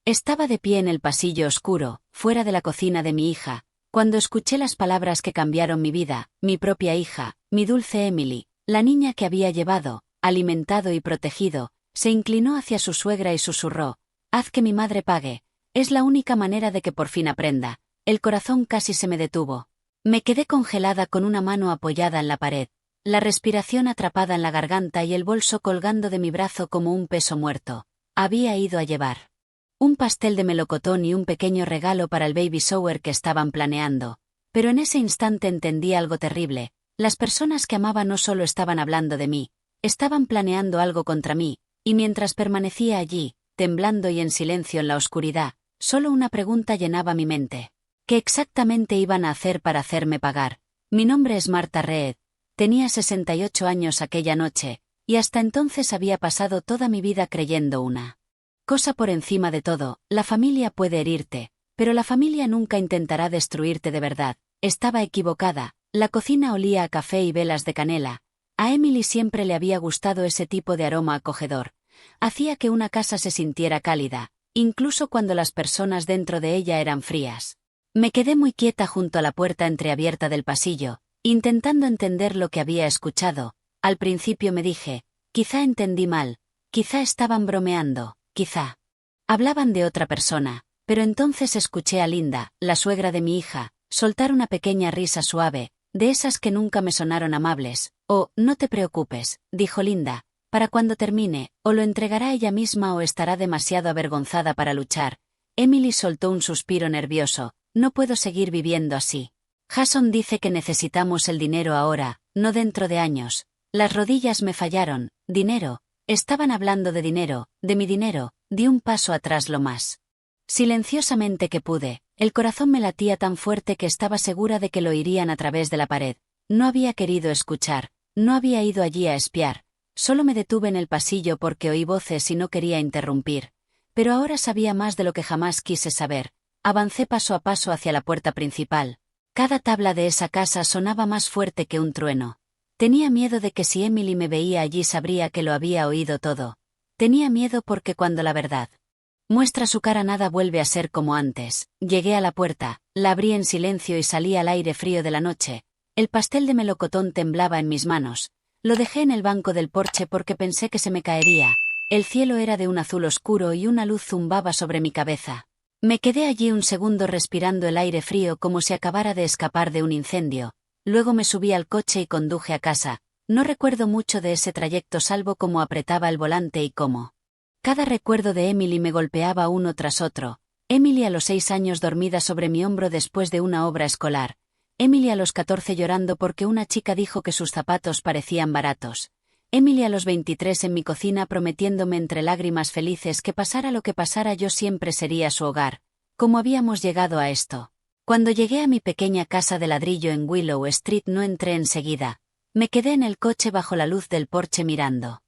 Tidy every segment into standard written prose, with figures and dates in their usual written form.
Estaba de pie en el pasillo oscuro, fuera de la cocina de mi hija, cuando escuché las palabras que cambiaron mi vida, mi propia hija, mi dulce Emily, la niña que había llevado, alimentado y protegido, se inclinó hacia su suegra y susurró: «Haz que mi madre pague, es la única manera de que por fin aprenda». El corazón casi se me detuvo. Me quedé congelada con una mano apoyada en la pared, la respiración atrapada en la garganta y el bolso colgando de mi brazo como un peso muerto. Había ido a llevar un pastel de melocotón y un pequeño regalo para el baby shower que estaban planeando. Pero en ese instante entendí algo terrible. Las personas que amaba no solo estaban hablando de mí, estaban planeando algo contra mí, y mientras permanecía allí, temblando y en silencio en la oscuridad, solo una pregunta llenaba mi mente. ¿Qué exactamente iban a hacer para hacerme pagar? Mi nombre es Martha Reed. Tenía 68 años aquella noche, y hasta entonces había pasado toda mi vida creyendo una cosa por encima de todo: la familia puede herirte, pero la familia nunca intentará destruirte de verdad. Estaba equivocada. La cocina olía a café y velas de canela. A Emily siempre le había gustado ese tipo de aroma acogedor. Hacía que una casa se sintiera cálida, incluso cuando las personas dentro de ella eran frías. Me quedé muy quieta junto a la puerta entreabierta del pasillo, intentando entender lo que había escuchado. Al principio me dije: quizá entendí mal, quizá estaban bromeando, quizá hablaban de otra persona. Pero entonces escuché a Linda, la suegra de mi hija, soltar una pequeña risa suave, de esas que nunca me sonaron amables. «Oh, no te preocupes», dijo Linda, «para cuando termine, o lo entregará ella misma o estará demasiado avergonzada para luchar». Emily soltó un suspiro nervioso. «No puedo seguir viviendo así. Jason dice que necesitamos el dinero ahora, no dentro de años». Las rodillas me fallaron. ¿Dinero? Estaban hablando de dinero, de mi dinero. Di un paso atrás lo más silenciosamente que pude. El corazón me latía tan fuerte que estaba segura de que lo oirían a través de la pared. No había querido escuchar, no había ido allí a espiar. Solo me detuve en el pasillo porque oí voces y no quería interrumpir. Pero ahora sabía más de lo que jamás quise saber. Avancé paso a paso hacia la puerta principal. Cada tabla de esa casa sonaba más fuerte que un trueno. Tenía miedo de que si Emily me veía allí sabría que lo había oído todo. Tenía miedo porque cuando la verdad muestra su cara nada vuelve a ser como antes. Llegué a la puerta, la abrí en silencio y salí al aire frío de la noche. El pastel de melocotón temblaba en mis manos. Lo dejé en el banco del porche porque pensé que se me caería. El cielo era de un azul oscuro y una luz zumbaba sobre mi cabeza. Me quedé allí un segundo respirando el aire frío como si acabara de escapar de un incendio. Luego me subí al coche y conduje a casa. No recuerdo mucho de ese trayecto salvo cómo apretaba el volante y cómo cada recuerdo de Emily me golpeaba uno tras otro. Emily a los 6 años dormida sobre mi hombro después de una obra escolar. Emily a los 14 llorando porque una chica dijo que sus zapatos parecían baratos. Emily a los 23 en mi cocina prometiéndome entre lágrimas felices que pasara lo que pasara yo siempre sería su hogar. ¿Cómo habíamos llegado a esto? Cuando llegué a mi pequeña casa de ladrillo en Willow Street no entré enseguida. Me quedé en el coche bajo la luz del porche mirando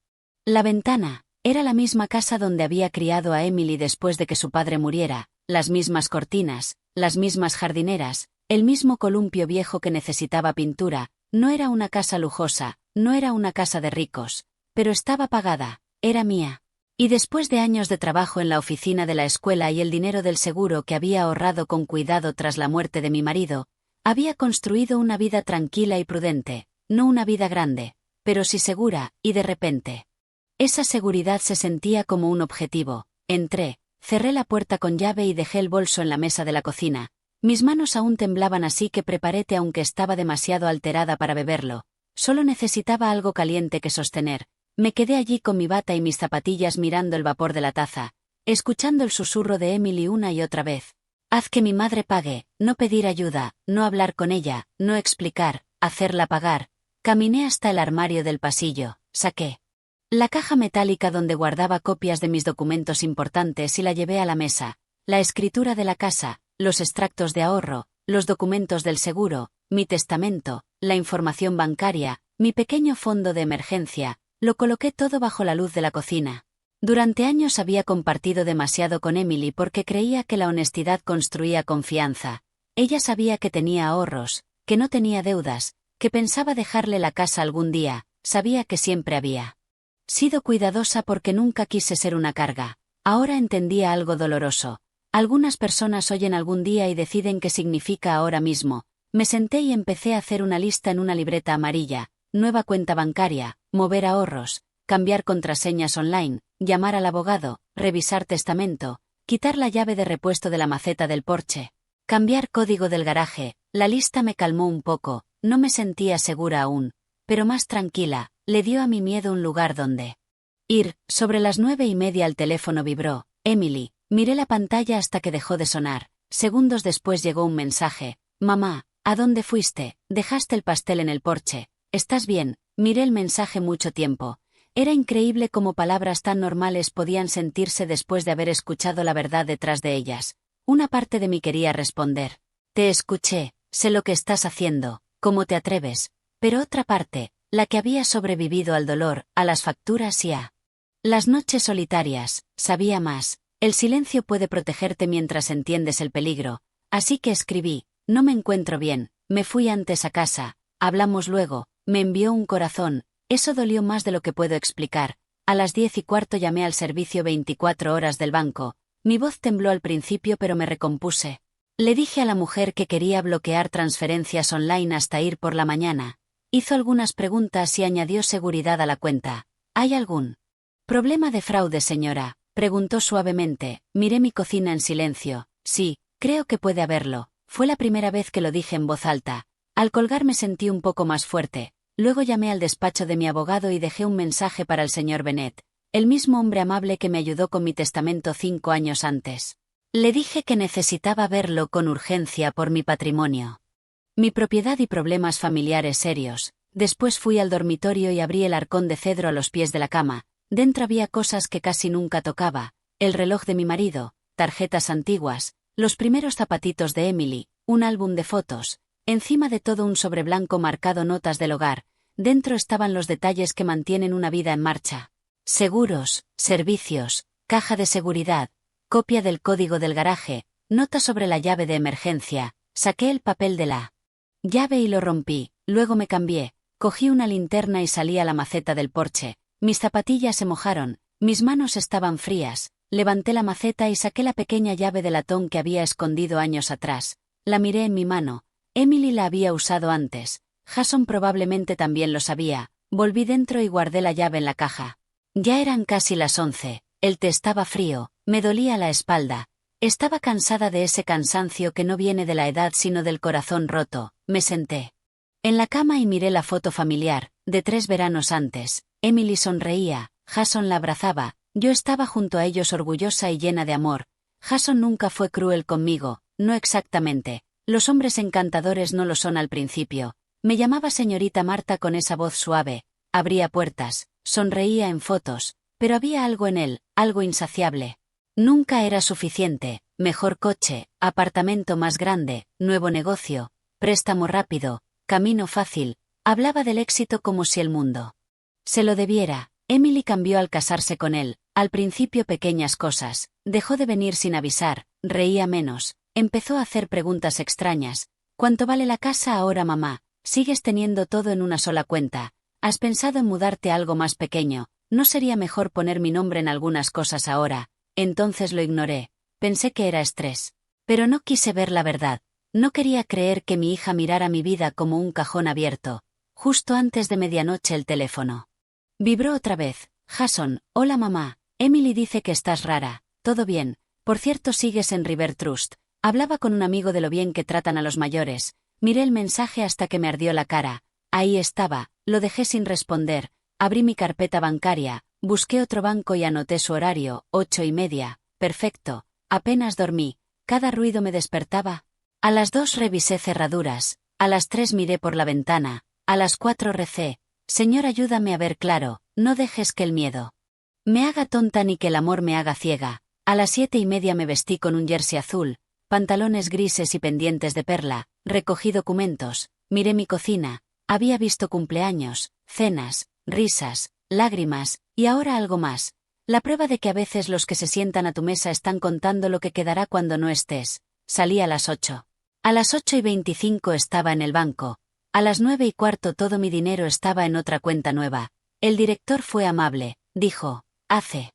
la ventana. Era la misma casa donde había criado a Emily después de que su padre muriera, las mismas cortinas, las mismas jardineras, el mismo columpio viejo que necesitaba pintura. No era una casa lujosa, no era una casa de ricos, pero estaba pagada, era mía. Y después de años de trabajo en la oficina de la escuela y el dinero del seguro que había ahorrado con cuidado tras la muerte de mi marido, había construido una vida tranquila y prudente, no una vida grande, pero sí segura, y de repente esa seguridad se sentía como un objetivo. Entré, cerré la puerta con llave y dejé el bolso en la mesa de la cocina. Mis manos aún temblaban así que preparé té aunque estaba demasiado alterada para beberlo. Solo necesitaba algo caliente que sostener. Me quedé allí con mi bata y mis zapatillas mirando el vapor de la taza, escuchando el susurro de Emily una y otra vez. Haz que mi madre pague, no pedir ayuda, no hablar con ella, no explicar, hacerla pagar. Caminé hasta el armario del pasillo, saqué la caja metálica donde guardaba copias de mis documentos importantes y la llevé a la mesa. La escritura de la casa, los extractos de ahorro, los documentos del seguro, mi testamento, la información bancaria, mi pequeño fondo de emergencia, lo coloqué todo bajo la luz de la cocina. Durante años había compartido demasiado con Emily porque creía que la honestidad construía confianza. Ella sabía que tenía ahorros, que no tenía deudas, que pensaba dejarle la casa algún día, sabía que siempre había sido cuidadosa porque nunca quise ser una carga. Ahora entendía algo doloroso. Algunas personas oyen algún día y deciden qué significa ahora mismo. Me senté y empecé a hacer una lista en una libreta amarilla: nueva cuenta bancaria, mover ahorros, cambiar contraseñas online, llamar al abogado, revisar testamento, quitar la llave de repuesto de la maceta del porche, cambiar código del garaje. La lista me calmó un poco, no me sentía segura aún, pero más tranquila. Le dio a mi miedo un lugar donde ir. Sobre las 9:30 el teléfono vibró. Emily. Miré la pantalla hasta que dejó de sonar. Segundos después llegó un mensaje: mamá, ¿a dónde fuiste? Dejaste el pastel en el porche. ¿Estás bien? Miré el mensaje mucho tiempo. Era increíble cómo palabras tan normales podían sentirse después de haber escuchado la verdad detrás de ellas. Una parte de mí quería responder: te escuché, sé lo que estás haciendo, ¿cómo te atreves? Pero otra parte, la que había sobrevivido al dolor, a las facturas y a las noches solitarias, sabía más. El silencio puede protegerte mientras entiendes el peligro. Así que escribí: no me encuentro bien, me fui antes a casa, hablamos luego. Me envió un corazón. Eso dolió más de lo que puedo explicar. A las 10:15 llamé al servicio 24 horas del banco. Mi voz tembló al principio, pero me recompuse. Le dije a la mujer que quería bloquear transferencias online hasta ir por la mañana. Hizo algunas preguntas y añadió seguridad a la cuenta. ¿Hay algún problema de fraude, señora?, preguntó suavemente. Miré mi cocina en silencio. Sí, creo que puede haberlo. Fue la primera vez que lo dije en voz alta. Al colgar me sentí un poco más fuerte. Luego llamé al despacho de mi abogado y dejé un mensaje para el señor Bennett, el mismo hombre amable que me ayudó con mi testamento 5 años antes. Le dije que necesitaba verlo con urgencia por mi patrimonio, mi propiedad y problemas familiares serios. Después fui al dormitorio y abrí el arcón de cedro a los pies de la cama. Dentro había cosas que casi nunca tocaba: el reloj de mi marido, tarjetas antiguas, los primeros zapatitos de Emily, un álbum de fotos. Encima de todo un sobre blanco marcado notas del hogar. Dentro estaban los detalles que mantienen una vida en marcha: seguros, servicios, caja de seguridad, copia del código del garaje, nota sobre la llave de emergencia. Saqué el papel de la llave y lo rompí. Luego me cambié, cogí una linterna y salí a la maceta del porche. Mis zapatillas se mojaron, mis manos estaban frías. Levanté la maceta y saqué la pequeña llave de latón que había escondido años atrás. La miré en mi mano. Emily la había usado antes. Jason probablemente también lo sabía. Volví dentro y guardé la llave en la caja. Ya eran casi las 11. El té estaba frío, me dolía la espalda. Estaba cansada de ese cansancio que no viene de la edad sino del corazón roto. Me senté en la cama y miré la foto familiar, de 3 veranos antes. Emily sonreía, Jason la abrazaba, yo estaba junto a ellos orgullosa y llena de amor. Jason nunca fue cruel conmigo, no exactamente. Los hombres encantadores no lo son al principio. Me llamaba señorita Marta con esa voz suave, abría puertas, sonreía en fotos, pero había algo en él, algo insaciable. Nunca era suficiente: mejor coche, apartamento más grande, nuevo negocio, préstamo rápido, camino fácil. Hablaba del éxito como si el mundo se lo debiera. Emily cambió al casarse con él. Al principio pequeñas cosas. Dejó de venir sin avisar, reía menos, empezó a hacer preguntas extrañas. ¿Cuánto vale la casa ahora, mamá? ¿Sigues teniendo todo en una sola cuenta? ¿Has pensado en mudarte a algo más pequeño? ¿No sería mejor poner mi nombre en algunas cosas ahora? Entonces lo ignoré. Pensé que era estrés. Pero no quise ver la verdad. No quería creer que mi hija mirara mi vida como un cajón abierto. Justo antes de medianoche el teléfono vibró otra vez. Jason: hola mamá. Emily dice que estás rara. ¿Todo bien? Por cierto, ¿sigues en River Trust? Hablaba con un amigo de lo bien que tratan a los mayores. Miré el mensaje hasta que me ardió la cara. Ahí estaba, lo dejé sin responder. Abrí mi carpeta bancaria, busqué otro banco y anoté su horario: 8:30. Perfecto. Apenas dormí. Cada ruido me despertaba. A las 2 revisé cerraduras. A las 3 miré por la ventana. A las 4 recé: Señor, ayúdame a ver claro, no dejes que el miedo me haga tonta ni que el amor me haga ciega. A las 7:30 me vestí con un jersey azul, pantalones grises y pendientes de perla. Recogí documentos, miré mi cocina. Había visto cumpleaños, cenas, risas, lágrimas, y ahora algo más. La prueba de que a veces los que se sientan a tu mesa están contando lo que quedará cuando no estés. Salí a las 8. A las 8:25 estaba en el banco. A las 9:15 todo mi dinero estaba en otra cuenta nueva. El director fue amable. Dijo: hace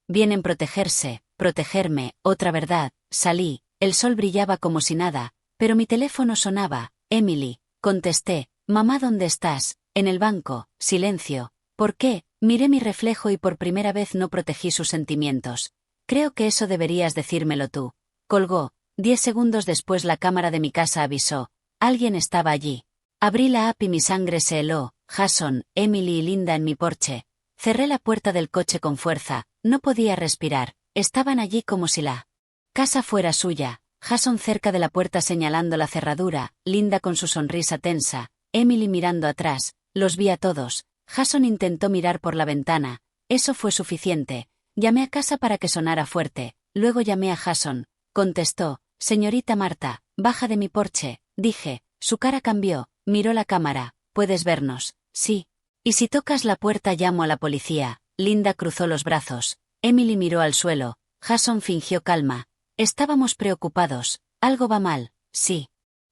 Vienen protegerse, protegerme, otra verdad. Salí, el sol brillaba como si nada, pero mi teléfono sonaba. Emily, contesté. Mamá, ¿dónde estás? En el banco. Silencio. ¿Por qué? Miré mi reflejo y por primera vez no protegí sus sentimientos. Creo que eso deberías decírmelo tú. Colgó. 10 segundos después la cámara de mi casa avisó. Alguien estaba allí. Abrí la app y mi sangre se heló. Jason, Emily y Linda en mi porche. Cerré la puerta del coche con fuerza. No podía respirar. Estaban allí como si la casa fuera suya. Jason cerca de la puerta señalando la cerradura, Linda con su sonrisa tensa, Emily mirando atrás. Los vi a todos. Jason intentó mirar por la ventana. Eso fue suficiente. Llamé a casa para que sonara fuerte. Luego llamé a Jason. Contestó. Señorita Marta, baja de mi porche, dije. Su cara cambió. Miró la cámara. ¿Puedes vernos? Sí. ¿Y si tocas la puerta llamo a la policía? Linda cruzó los brazos. Emily miró al suelo. Jason fingió calma. Estábamos preocupados. Algo va mal. Sí.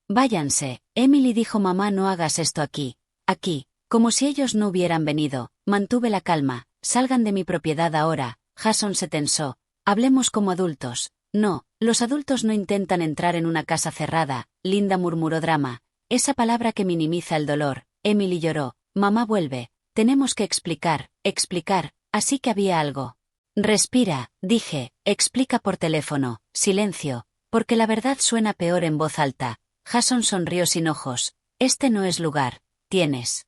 Váyanse. Emily dijo mamá no hagas esto aquí. Aquí. Como si ellos no hubieran venido. Mantuve la calma. Salgan de mi propiedad ahora. Jason se tensó. Hablemos como adultos. No, los adultos no intentan entrar en una casa cerrada. Linda murmuró drama. Esa palabra que minimiza el dolor. Emily lloró. Mamá vuelve. Tenemos que explicar. Así que había algo. Respira, dije. Explica por teléfono. Silencio. Porque la verdad suena peor en voz alta. Jason sonrió sin ojos. Este no es lugar. Tienes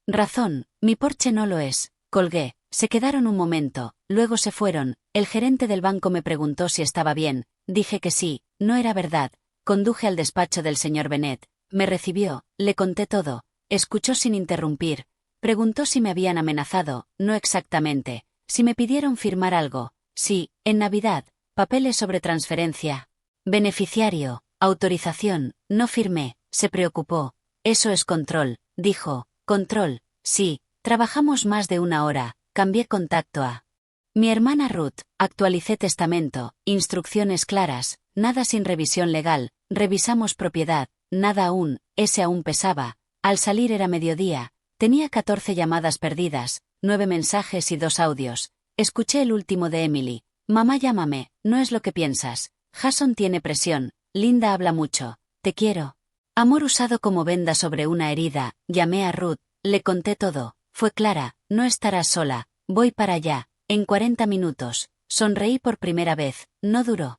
razón, mi porche no lo es. Colgué. Se quedaron un momento, luego se fueron. El gerente del banco me preguntó si estaba bien. Dije que sí, no era verdad. Conduje al despacho del señor Bennett. Me recibió, le conté todo. Escuchó sin interrumpir. Preguntó si me habían amenazado, no exactamente. Si me pidieron firmar algo. Sí, en Navidad. Papeles sobre transferencia. Beneficiario, autorización, no firmé. Se preocupó. Eso es control, dijo. Control, sí. Trabajamos más de una hora. Cambié contacto a mi hermana Ruth. Actualicé testamento. Instrucciones claras. Nada sin revisión legal. Revisamos propiedad. Nada aún. Ese aún pesaba. Al salir era mediodía. Tenía 14 llamadas perdidas, 9 mensajes y 2 audios. Escuché el último de Emily. Mamá, llámame. No es lo que piensas. Jason tiene presión. Linda habla mucho. Te quiero. Amor usado como venda sobre una herida. Llamé a Ruth. Le conté todo. Fue clara. No estarás sola. Voy para allá. En 40 minutos. Sonreí por primera vez. No duró.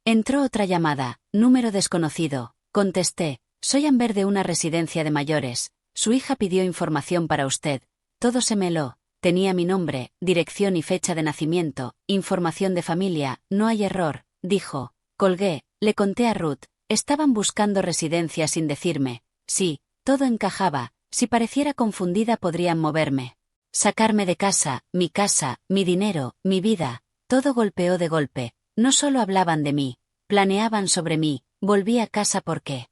Entró otra llamada. Número desconocido. Contesté. Soy Amber de una residencia de mayores. Su hija pidió información para usted. Todo se me heló. Tenía mi nombre, dirección y fecha de nacimiento, información de familia, no hay error, dijo. Colgué. Le conté a Ruth. Estaban buscando residencia sin decirme. Sí, todo encajaba. Si pareciera confundida podrían moverme. Sacarme de casa, mi dinero, mi vida. Todo golpeó de golpe. No solo hablaban de mí. Planeaban sobre mí. Volví a casa porque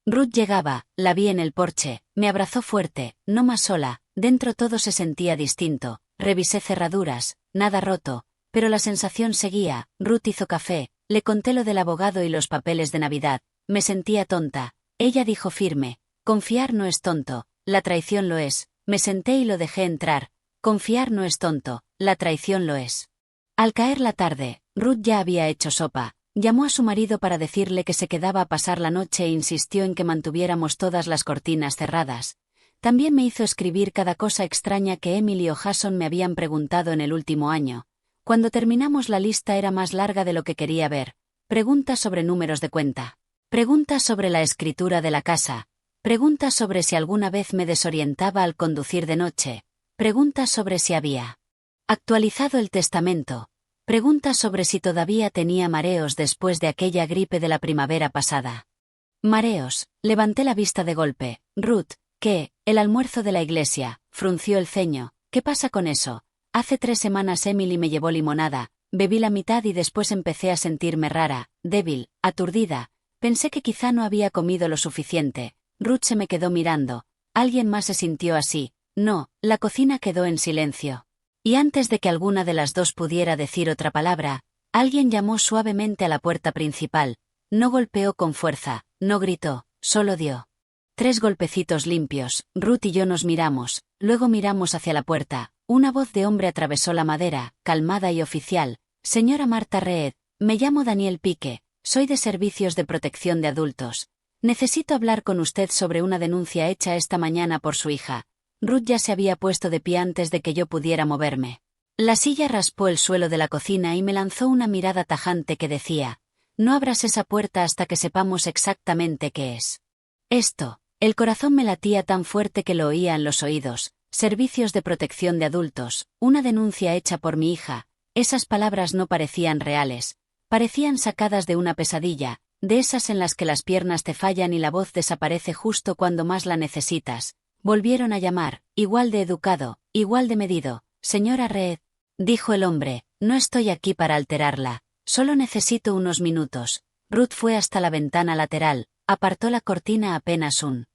Ruth llegaba, la vi en el porche, me abrazó fuerte, no más sola, dentro todo se sentía distinto. Revisé cerraduras, nada roto, pero la sensación seguía. Ruth hizo café, le conté lo del abogado y los papeles de Navidad. Me sentía tonta. Ella dijo firme. Confiar no es tonto, la traición lo es. Me senté y lo dejé entrar. Confiar no es tonto, la traición lo es. Al caer la tarde, Ruth ya había hecho sopa. Llamó a su marido para decirle que se quedaba a pasar la noche e insistió en que mantuviéramos todas las cortinas cerradas. También me hizo escribir cada cosa extraña que Emily o Jason me habían preguntado en el último año. Cuando terminamos la lista era más larga de lo que quería ver. Preguntas sobre números de cuenta. Preguntas sobre la escritura de la casa. Preguntas sobre si alguna vez me desorientaba al conducir de noche. Preguntas sobre si había actualizado el testamento. Preguntas sobre si todavía tenía mareos después de aquella gripe de la primavera pasada. Mareos. Levanté la vista de golpe. Ruth, ¿qué? El almuerzo de la iglesia. Frunció el ceño. ¿Qué pasa con eso? Hace 3 semanas Emily me llevó limonada. Bebí la mitad y después empecé a sentirme rara, débil, aturdida. Pensé que quizá no había comido lo suficiente. Ruth se me quedó mirando. ¿Alguien más se sintió así? No, la cocina quedó en silencio. Y antes de que alguna de las dos pudiera decir otra palabra, alguien llamó suavemente a la puerta principal. No golpeó con fuerza, no gritó, solo dio 3 golpecitos limpios. Ruth y yo nos miramos, luego miramos hacia la puerta. Una voz de hombre atravesó la madera, calmada y oficial. Señora Marta Reed, me llamo Daniel Pique, soy de Servicios de Protección de Adultos. Necesito hablar con usted sobre una denuncia hecha esta mañana por su hija. Ruth ya se había puesto de pie antes de que yo pudiera moverme. La silla raspó el suelo de la cocina y me lanzó una mirada tajante que decía: no abras esa puerta hasta que sepamos exactamente qué es. Esto. El corazón me latía tan fuerte que lo oía en los oídos. Servicios de Protección de Adultos, una denuncia hecha por mi hija. Esas palabras no parecían reales. Parecían sacadas de una pesadilla, de esas en las que las piernas te fallan y la voz desaparece justo cuando más la necesitas. Volvieron a llamar, igual de educado, igual de medido. Señora Reed, dijo el hombre, no estoy aquí para alterarla. Solo necesito unos minutos. Ruth fue hasta la ventana lateral, apartó la cortina apenas un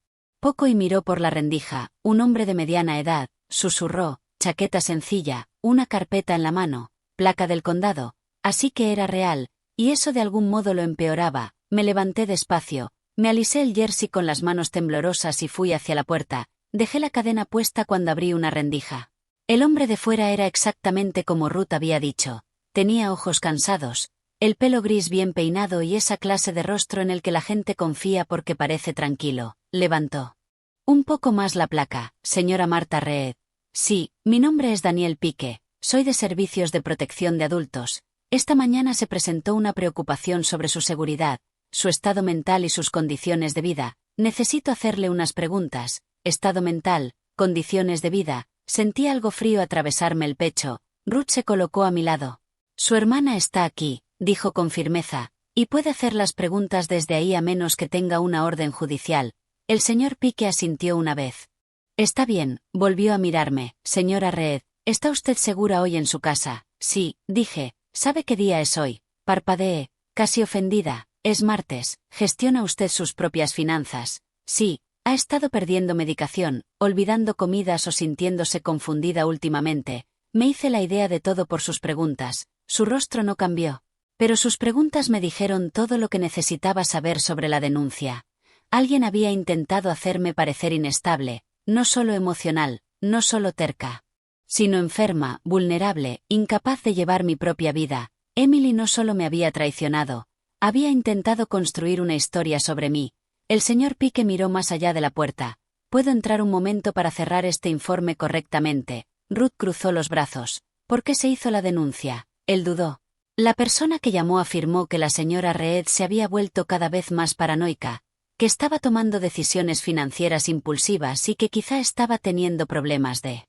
poco y miró por la rendija. Un hombre de mediana edad, susurró, chaqueta sencilla, una carpeta en la mano, placa del condado. Así que era real, y eso de algún modo lo empeoraba. Me levanté despacio, me alisé el jersey con las manos temblorosas y fui hacia la puerta. Dejé la cadena puesta cuando abrí una rendija. El hombre de fuera era exactamente como Ruth había dicho. Tenía ojos cansados, el pelo gris bien peinado y esa clase de rostro en el que la gente confía porque parece tranquilo. Levantó un poco más la placa. Señora Marta Reed. Sí, mi nombre es Daniel Pique, soy de Servicios de Protección de Adultos. Esta mañana se presentó una preocupación sobre su seguridad, su estado mental y sus condiciones de vida. Necesito hacerle unas preguntas. Estado mental, condiciones de vida. Sentí algo frío atravesarme el pecho. Ruth se colocó a mi lado. Su hermana está aquí, dijo con firmeza, y puede hacer las preguntas desde ahí a menos que tenga una orden judicial. El señor Pique asintió una vez. Está bien, volvió a mirarme. Señora Reed, ¿está usted segura hoy en su casa? Sí, dije. ¿Sabe qué día es hoy? Parpadeé, casi ofendida. Es martes. ¿Gestiona usted sus propias finanzas? Sí. Ha estado perdiendo medicación, olvidando comidas o sintiéndose confundida últimamente. Me hice la idea de todo por sus preguntas. Su rostro no cambió. Pero sus preguntas me dijeron todo lo que necesitaba saber sobre la denuncia. Alguien había intentado hacerme parecer inestable, no solo emocional, no solo terca, sino enferma, vulnerable, incapaz de llevar mi propia vida. Emily no solo me había traicionado, había intentado construir una historia sobre mí. El señor Pique miró más allá de la puerta. ¿Puedo entrar un momento para cerrar este informe correctamente? Ruth cruzó los brazos. ¿Por qué se hizo la denuncia? Él dudó. La persona que llamó afirmó que la señora Reed se había vuelto cada vez más paranoica, que estaba tomando decisiones financieras impulsivas y que quizá estaba teniendo problemas de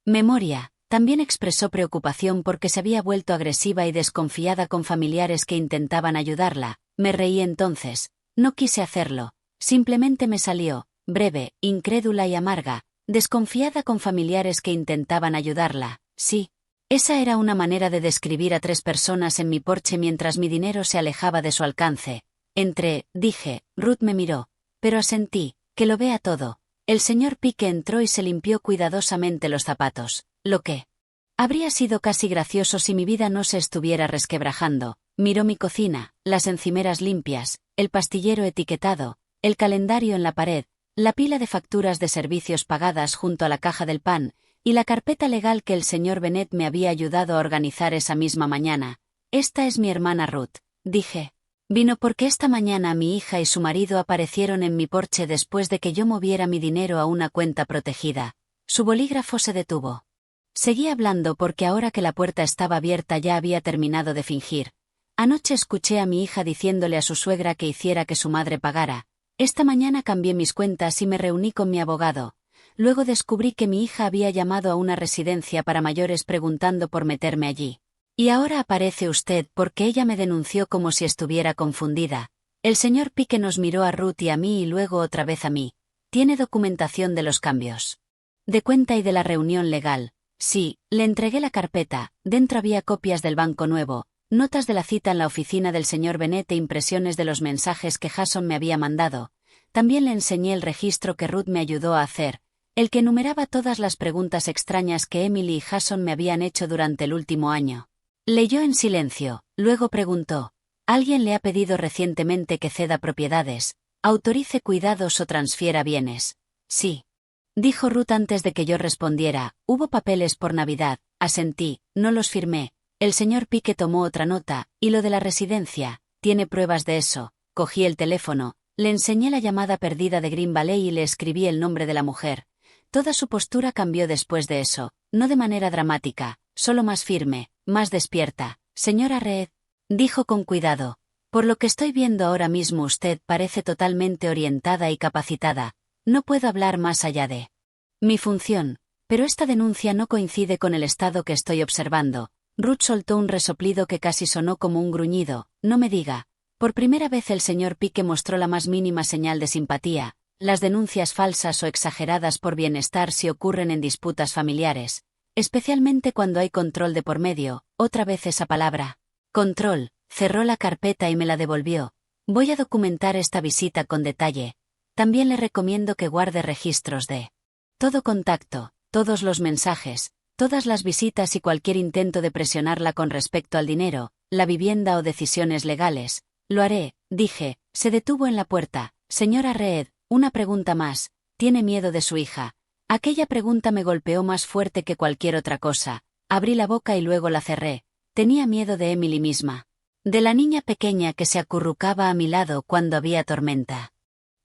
memoria. También expresó preocupación porque se había vuelto agresiva y desconfiada con familiares que intentaban ayudarla. Me reí entonces. No quise hacerlo. Simplemente me salió, breve, incrédula y amarga, desconfiada con familiares que intentaban ayudarla. Sí. Esa era una manera de describir a 3 personas en mi porche mientras mi dinero se alejaba de su alcance. Dije. Ruth me miró. Pero asentí. Que lo vea todo. El señor Pique entró y se limpió cuidadosamente los zapatos. Lo que habría sido casi gracioso si mi vida no se estuviera resquebrajando. Miró mi cocina, las encimeras limpias, el pastillero etiquetado, el calendario en la pared, la pila de facturas de servicios pagadas junto a la caja del pan, y la carpeta legal que el señor Bennett me había ayudado a organizar esa misma mañana. Esta es mi hermana Ruth, dije. Vino porque esta mañana mi hija y su marido aparecieron en mi porche después de que yo moviera mi dinero a una cuenta protegida. Su bolígrafo se detuvo. Seguí hablando porque ahora que la puerta estaba abierta ya había terminado de fingir. Anoche escuché a mi hija diciéndole a su suegra que hiciera que su madre pagara. Esta mañana cambié mis cuentas y me reuní con mi abogado. Luego descubrí que mi hija había llamado a una residencia para mayores preguntando por meterme allí. Y ahora aparece usted porque ella me denunció como si estuviera confundida. El señor Pique nos miró a Ruth y a mí y luego otra vez a mí. ¿Tiene documentación de los cambios de cuenta y de la reunión legal? Sí, le entregué la carpeta. Dentro había copias del Banco Nuevo, notas de la cita en la oficina del señor Bennett e impresiones de los mensajes que Jason me había mandado. También le enseñé el registro que Ruth me ayudó a hacer, el que enumeraba todas las preguntas extrañas que Emily y Jason me habían hecho durante el último año. Leyó en silencio, luego preguntó. ¿Alguien le ha pedido recientemente que ceda propiedades, autorice cuidados o transfiera bienes? Sí. Dijo Ruth antes de que yo respondiera. Hubo papeles por Navidad, asentí, no los firmé. El señor Pique tomó otra nota, y lo de la residencia, ¿tiene pruebas de eso? Cogí el teléfono, le enseñé la llamada perdida de Green Valley y le escribí el nombre de la mujer. Toda su postura cambió después de eso, no de manera dramática, solo más firme, más despierta. Señora Reed, dijo con cuidado, por lo que estoy viendo ahora mismo usted parece totalmente orientada y capacitada. No puedo hablar más allá de mi función, pero esta denuncia no coincide con el estado que estoy observando. Ruth soltó un resoplido que casi sonó como un gruñido. No me diga. Por primera vez el señor Pique mostró la más mínima señal de simpatía. Las denuncias falsas o exageradas por bienestar si ocurren en disputas familiares, especialmente cuando hay control de por medio. Otra vez esa palabra. Control. Cerró la carpeta y me la devolvió. Voy a documentar esta visita con detalle. También le recomiendo que guarde registros de todo contacto, todos los mensajes, todas las visitas y cualquier intento de presionarla con respecto al dinero, la vivienda o decisiones legales. Lo haré, dije. Se detuvo en la puerta. Señora Reed, una pregunta más. ¿Tiene miedo de su hija? Aquella pregunta me golpeó más fuerte que cualquier otra cosa. Abrí la boca y luego la cerré. Tenía miedo de Emily misma. De la niña pequeña que se acurrucaba a mi lado cuando había tormenta.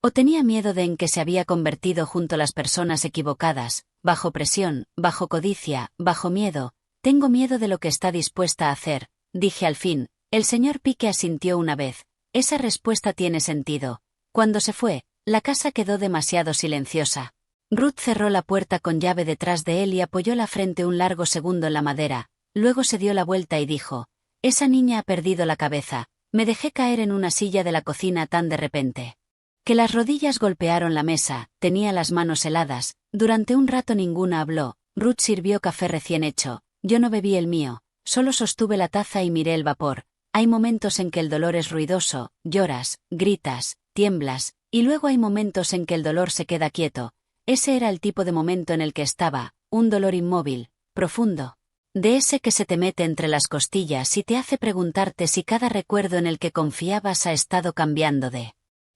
O tenía miedo de en que se había convertido junto a las personas equivocadas, bajo presión, bajo codicia, bajo miedo. Tengo miedo de lo que está dispuesta a hacer, dije al fin. El señor Pique asintió una vez. Esa respuesta tiene sentido. Cuando se fue, la casa quedó demasiado silenciosa. Ruth cerró la puerta con llave detrás de él y apoyó la frente un largo segundo en la madera. Luego se dio la vuelta y dijo: esa niña ha perdido la cabeza. Me dejé caer en una silla de la cocina tan de repente que las rodillas golpearon la mesa. Tenía las manos heladas. Durante un rato ninguna habló. Ruth sirvió café recién hecho. Yo no bebí el mío. Solo sostuve la taza y miré el vapor. Hay momentos en que el dolor es ruidoso, lloras, gritas, tiemblas, y luego hay momentos en que el dolor se queda quieto. Ese era el tipo de momento en el que estaba, un dolor inmóvil, profundo. De ese que se te mete entre las costillas y te hace preguntarte si cada recuerdo en el que confiabas ha estado cambiando de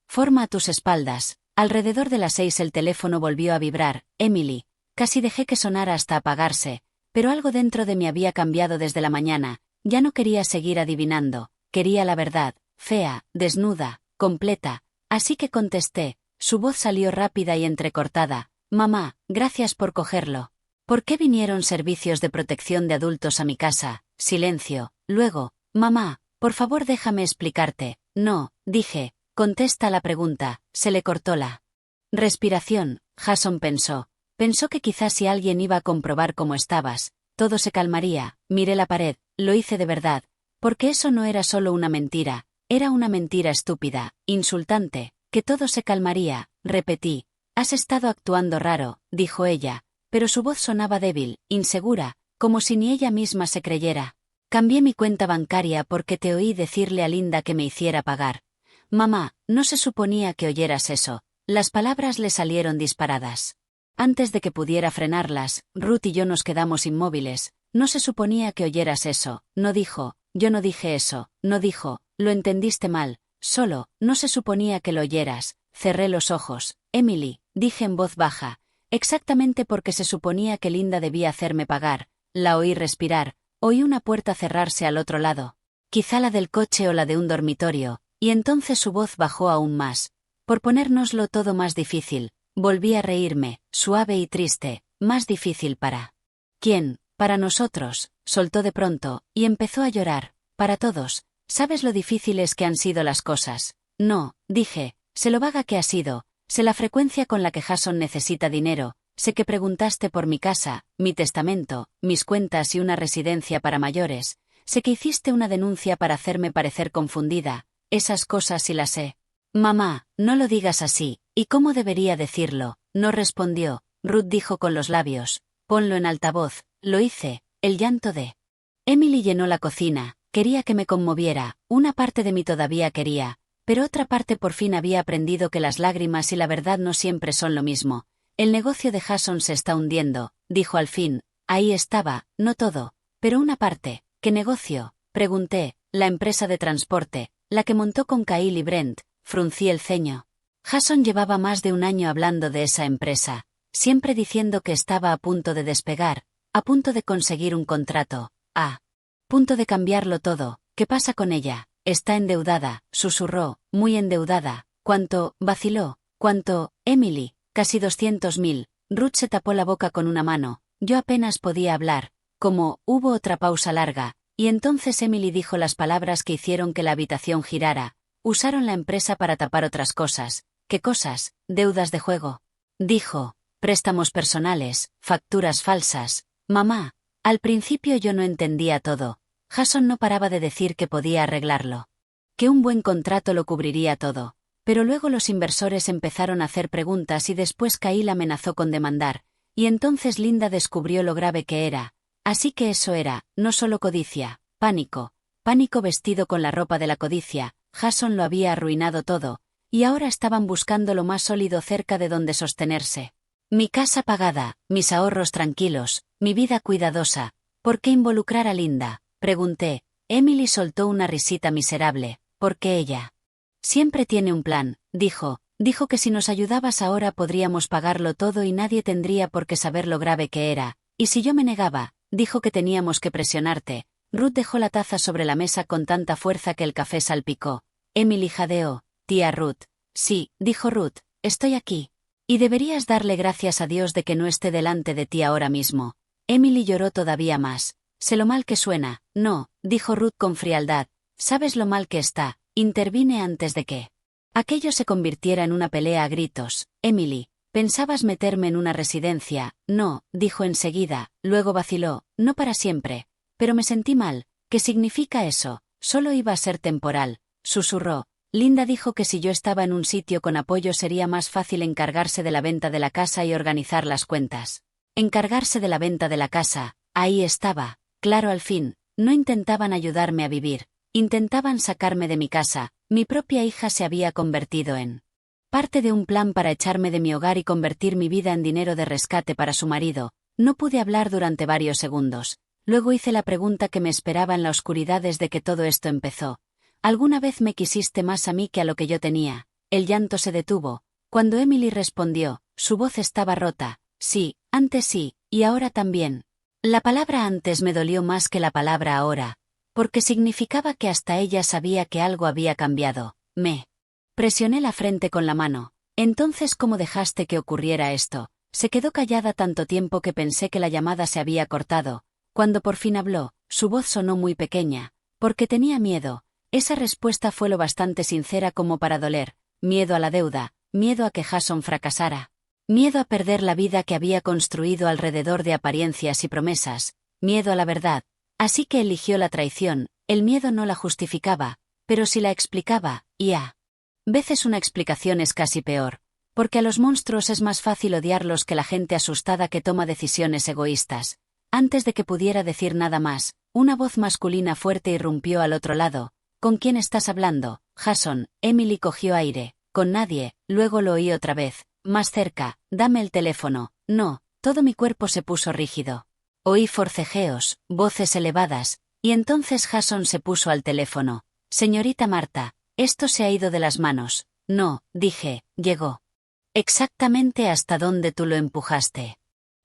forma a tus espaldas. Alrededor de las 6 el teléfono volvió a vibrar. Emily. Casi dejé que sonara hasta apagarse, pero algo dentro de mí había cambiado desde la mañana. Ya no quería seguir adivinando, quería la verdad, fea, desnuda, completa. Así que contesté. Su voz salió rápida y entrecortada. Mamá, gracias por cogerlo. ¿Por qué vinieron servicios de protección de adultos a mi casa? Silencio. Luego, mamá, por favor déjame explicarte. No, dije. Contesta la pregunta. Se le cortó la respiración. Jason pensó. Pensó que quizás si alguien iba a comprobar cómo estabas, todo se calmaría. Miré la pared. Lo hice de verdad. Porque eso no era solo una mentira. Era una mentira estúpida, insultante. Que todo se calmaría. Repetí. Has estado actuando raro, dijo ella. Pero su voz sonaba débil, insegura, como si ni ella misma se creyera. Cambié mi cuenta bancaria porque te oí decirle a Linda que me hiciera pagar. Mamá, no se suponía que oyeras eso. Las palabras le salieron disparadas. Antes de que pudiera frenarlas, Ruth y yo nos quedamos inmóviles. No se suponía que oyeras eso. No dijo, yo no dije eso. No dijo, lo entendiste mal. Solo, no se suponía que lo oyeras. Cerré los ojos. Emily, dije en voz baja. Exactamente porque se suponía que Linda debía hacerme pagar. La oí respirar. Oí una puerta cerrarse al otro lado. Quizá la del coche o la de un dormitorio. Y entonces su voz bajó aún más. Por ponérnoslo todo más difícil. Volví a reírme, suave y triste. Más difícil para ¿quién? Para nosotros, soltó de pronto, y empezó a llorar. Para todos. ¿Sabes lo difíciles que han sido las cosas? No, dije. Sé lo vaga que ha sido. Sé la frecuencia con la que Jason necesita dinero. Sé que preguntaste por mi casa, mi testamento, mis cuentas y una residencia para mayores. Sé que hiciste una denuncia para hacerme parecer confundida. Esas cosas sí las sé. Mamá, no lo digas así. ¿Y cómo debería decirlo? No respondió. Ruth dijo con los labios. Ponlo en altavoz. Lo hice. El llanto de Emily llenó la cocina. Quería que me conmoviera. Una parte de mí todavía quería. Pero otra parte por fin había aprendido que las lágrimas y la verdad no siempre son lo mismo. El negocio de Jason se está hundiendo, dijo al fin. Ahí estaba, no todo, pero una parte. ¿Qué negocio? Pregunté. La empresa de transporte, la que montó con Kyle y Brent. Fruncí el ceño. Jason llevaba más de un año hablando de esa empresa, siempre diciendo que estaba a punto de despegar, a punto de conseguir un contrato. Punto de cambiarlo todo. ¿Qué pasa con ella? Está endeudada, susurró, muy endeudada. ¿Cuánto? Vaciló. ¿Cuánto? Emily, casi 200.000. Ruth se tapó la boca con una mano. Yo apenas podía hablar. Hubo otra pausa larga, y entonces Emily dijo las palabras que hicieron que la habitación girara. Usaron la empresa para tapar otras cosas. ¿Qué cosas? Deudas de juego. Dijo. Préstamos personales, facturas falsas. Mamá. Al principio yo no entendía todo. Jason no paraba de decir que podía arreglarlo. Que un buen contrato lo cubriría todo. Pero luego los inversores empezaron a hacer preguntas y después Kyle amenazó con demandar, y entonces Linda descubrió lo grave que era. Así que eso era, no solo codicia, pánico. Pánico vestido con la ropa de la codicia. Jason lo había arruinado todo, y ahora estaban buscando lo más sólido cerca de donde sostenerse. Mi casa pagada, mis ahorros tranquilos, mi vida cuidadosa. ¿Por qué involucrar a Linda? Pregunté. Emily soltó una risita miserable. ¿Por qué ella? Siempre tiene un plan, dijo. Dijo que si nos ayudabas ahora podríamos pagarlo todo y nadie tendría por qué saber lo grave que era. Y si yo me negaba, dijo que teníamos que presionarte. Ruth dejó la taza sobre la mesa con tanta fuerza que el café salpicó. Emily jadeó. Tía Ruth. Sí, dijo Ruth, estoy aquí. Y deberías darle gracias a Dios de que no esté delante de ti ahora mismo. Emily lloró todavía más. Sé lo mal que suena. No, dijo Ruth con frialdad. Sabes lo mal que está. Intervine antes de que aquello se convirtiera en una pelea a gritos. Emily, ¿pensabas meterme en una residencia? No, dijo enseguida, luego vaciló, no para siempre. Pero me sentí mal. ¿Qué significa eso? Solo iba a ser temporal. Susurró. Linda dijo que si yo estaba en un sitio con apoyo sería más fácil encargarse de la venta de la casa y organizar las cuentas. Encargarse de la venta de la casa, ahí estaba, claro al fin, no intentaban ayudarme a vivir, intentaban sacarme de mi casa, mi propia hija se había convertido en parte de un plan para echarme de mi hogar y convertir mi vida en dinero de rescate para su marido. No pude hablar durante varios segundos, luego hice la pregunta que me esperaba en la oscuridad desde que todo esto empezó. ¿Alguna vez me quisiste más a mí que a lo que yo tenía? El llanto se detuvo. Cuando Emily respondió, su voz estaba rota. Sí, antes sí, y ahora también. La palabra antes me dolió más que la palabra ahora, porque significaba que hasta ella sabía que algo había cambiado. Me presioné la frente con la mano. Entonces, ¿cómo dejaste que ocurriera esto? Se quedó callada tanto tiempo que pensé que la llamada se había cortado. Cuando por fin habló, su voz sonó muy pequeña, porque tenía miedo. Esa respuesta fue lo bastante sincera como para doler. Miedo a la deuda, miedo a que Jason fracasara. Miedo a perder la vida que había construido alrededor de apariencias y promesas. Miedo a la verdad. Así que eligió la traición. El miedo no la justificaba, pero sí la explicaba, y a veces una explicación es casi peor. Porque a los monstruos es más fácil odiarlos que la gente asustada que toma decisiones egoístas. Antes de que pudiera decir nada más, una voz masculina fuerte irrumpió al otro lado. ¿Con quién estás hablando, Jason? Emily cogió aire. Con nadie. Luego lo oí otra vez. Más cerca. Dame el teléfono. No. Todo mi cuerpo se puso rígido. Oí forcejeos, voces elevadas, y entonces Jason se puso al teléfono. Señorita Marta, esto se ha ido de las manos. No, dije, llegó. Exactamente hasta donde tú lo empujaste.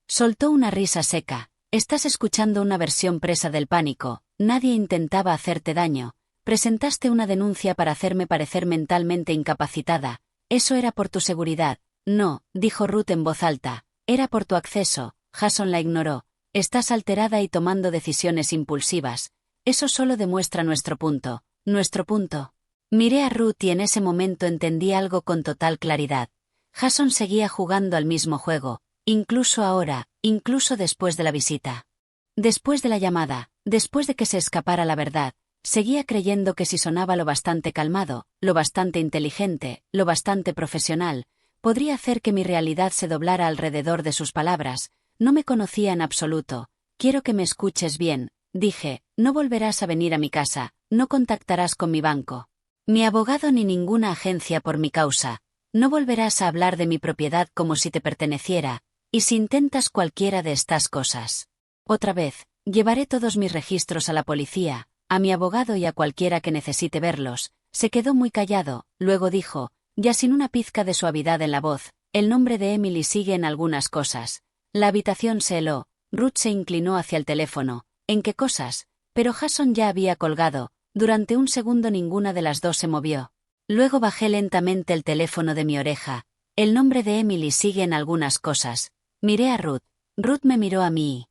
Soltó una risa seca. Estás escuchando una versión presa del pánico. Nadie intentaba hacerte daño. Presentaste una denuncia para hacerme parecer mentalmente incapacitada. Eso era por tu seguridad. No, dijo Ruth en voz alta. Era por tu acceso. Jason la ignoró. Estás alterada y tomando decisiones impulsivas. Eso solo demuestra nuestro punto. Nuestro punto. Miré a Ruth y en ese momento entendí algo con total claridad. Jason seguía jugando al mismo juego, incluso ahora, incluso después de la visita. Después de la llamada, después de que se escapara la verdad. Seguía creyendo que si sonaba lo bastante calmado, lo bastante inteligente, lo bastante profesional, podría hacer que mi realidad se doblara alrededor de sus palabras. No me conocía en absoluto. Quiero que me escuches bien, dije, no volverás a venir a mi casa, no contactarás con mi banco, mi abogado ni ninguna agencia por mi causa, no volverás a hablar de mi propiedad como si te perteneciera, y si intentas cualquiera de estas cosas. Otra vez, llevaré todos mis registros a la policía, a mi abogado y a cualquiera que necesite verlos. Se quedó muy callado, luego dijo, ya sin una pizca de suavidad en la voz, el nombre de Emily sigue en algunas cosas. La habitación se heló, Ruth se inclinó hacia el teléfono. ¿En qué cosas? pero Jason ya había colgado. Durante un segundo ninguna de las dos se movió. Luego bajé lentamente el teléfono de mi oreja. El nombre de Emily sigue en algunas cosas. Miré a Ruth. Ruth me miró a mí.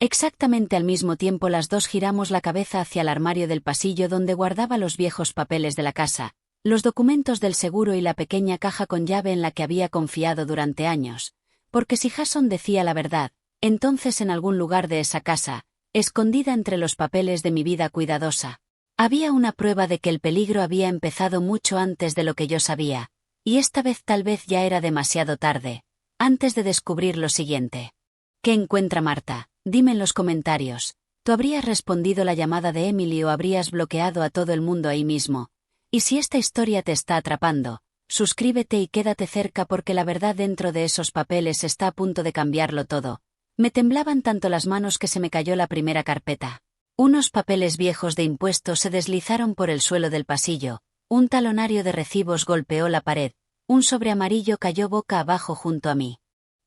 Exactamente al mismo tiempo las dos giramos la cabeza hacia el armario del pasillo donde guardaba los viejos papeles de la casa, los documentos del seguro y la pequeña caja con llave en la que había confiado durante años. Porque si Jason decía la verdad, entonces en algún lugar de esa casa, escondida entre los papeles de mi vida cuidadosa, había una prueba de que el peligro había empezado mucho antes de lo que yo sabía, y esta vez tal vez ya era demasiado tarde, antes de descubrir lo siguiente. ¿Qué encuentra Marta? Dime en los comentarios. ¿Tú habrías respondido la llamada de Emily o habrías bloqueado a todo el mundo ahí mismo? Y si esta historia te está atrapando, suscríbete y quédate cerca porque la verdad dentro de esos papeles está a punto de cambiarlo todo. Me temblaban tanto las manos que se me cayó la primera carpeta. Unos papeles viejos de impuestos se deslizaron por el suelo del pasillo, un talonario de recibos golpeó la pared, un sobre amarillo cayó boca abajo junto a mí.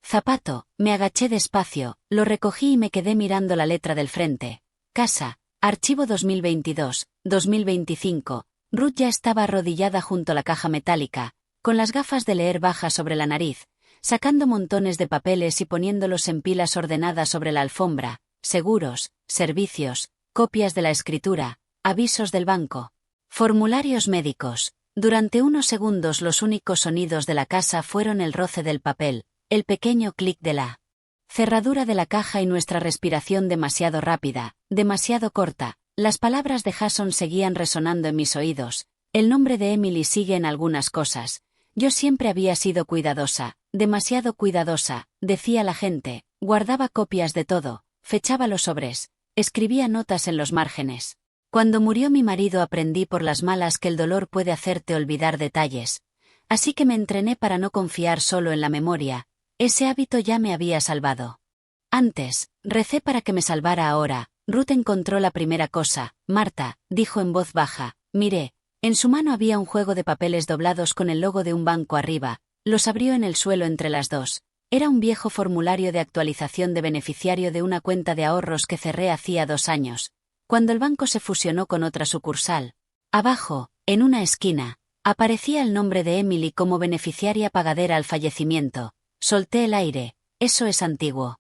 Zapato, me agaché despacio, lo recogí y me quedé mirando la letra del frente. Casa, archivo 2022-2025. Ruth ya estaba arrodillada junto a la caja metálica, con las gafas de leer bajas sobre la nariz, sacando montones de papeles y poniéndolos en pilas ordenadas sobre la alfombra, seguros, servicios, copias de la escritura, avisos del banco, formularios médicos. Durante unos segundos los únicos sonidos de la casa fueron el roce del papel, el pequeño clic de la cerradura de la caja y nuestra respiración demasiado rápida, demasiado corta. Las palabras de Jason seguían resonando en mis oídos. El nombre de Emily sigue en algunas cosas. Yo siempre había sido cuidadosa, demasiado cuidadosa, decía la gente, guardaba copias de todo, fechaba los sobres, escribía notas en los márgenes. Cuando murió mi marido aprendí por las malas que el dolor puede hacerte olvidar detalles. Así que me entrené para no confiar solo en la memoria. Ese hábito ya me había salvado. Antes, recé para que me salvara ahora. Ruth encontró la primera cosa. Marta, dijo en voz baja, miré. En su mano había un juego de papeles doblados con el logo de un banco arriba. Los abrió en el suelo entre las dos. Era un viejo formulario de actualización de beneficiario de una cuenta de ahorros que cerré hacía 2 años, cuando el banco se fusionó con otra sucursal. Abajo, en una esquina, aparecía el nombre de Emily como beneficiaria pagadera al fallecimiento. Solté el aire. Eso es antiguo.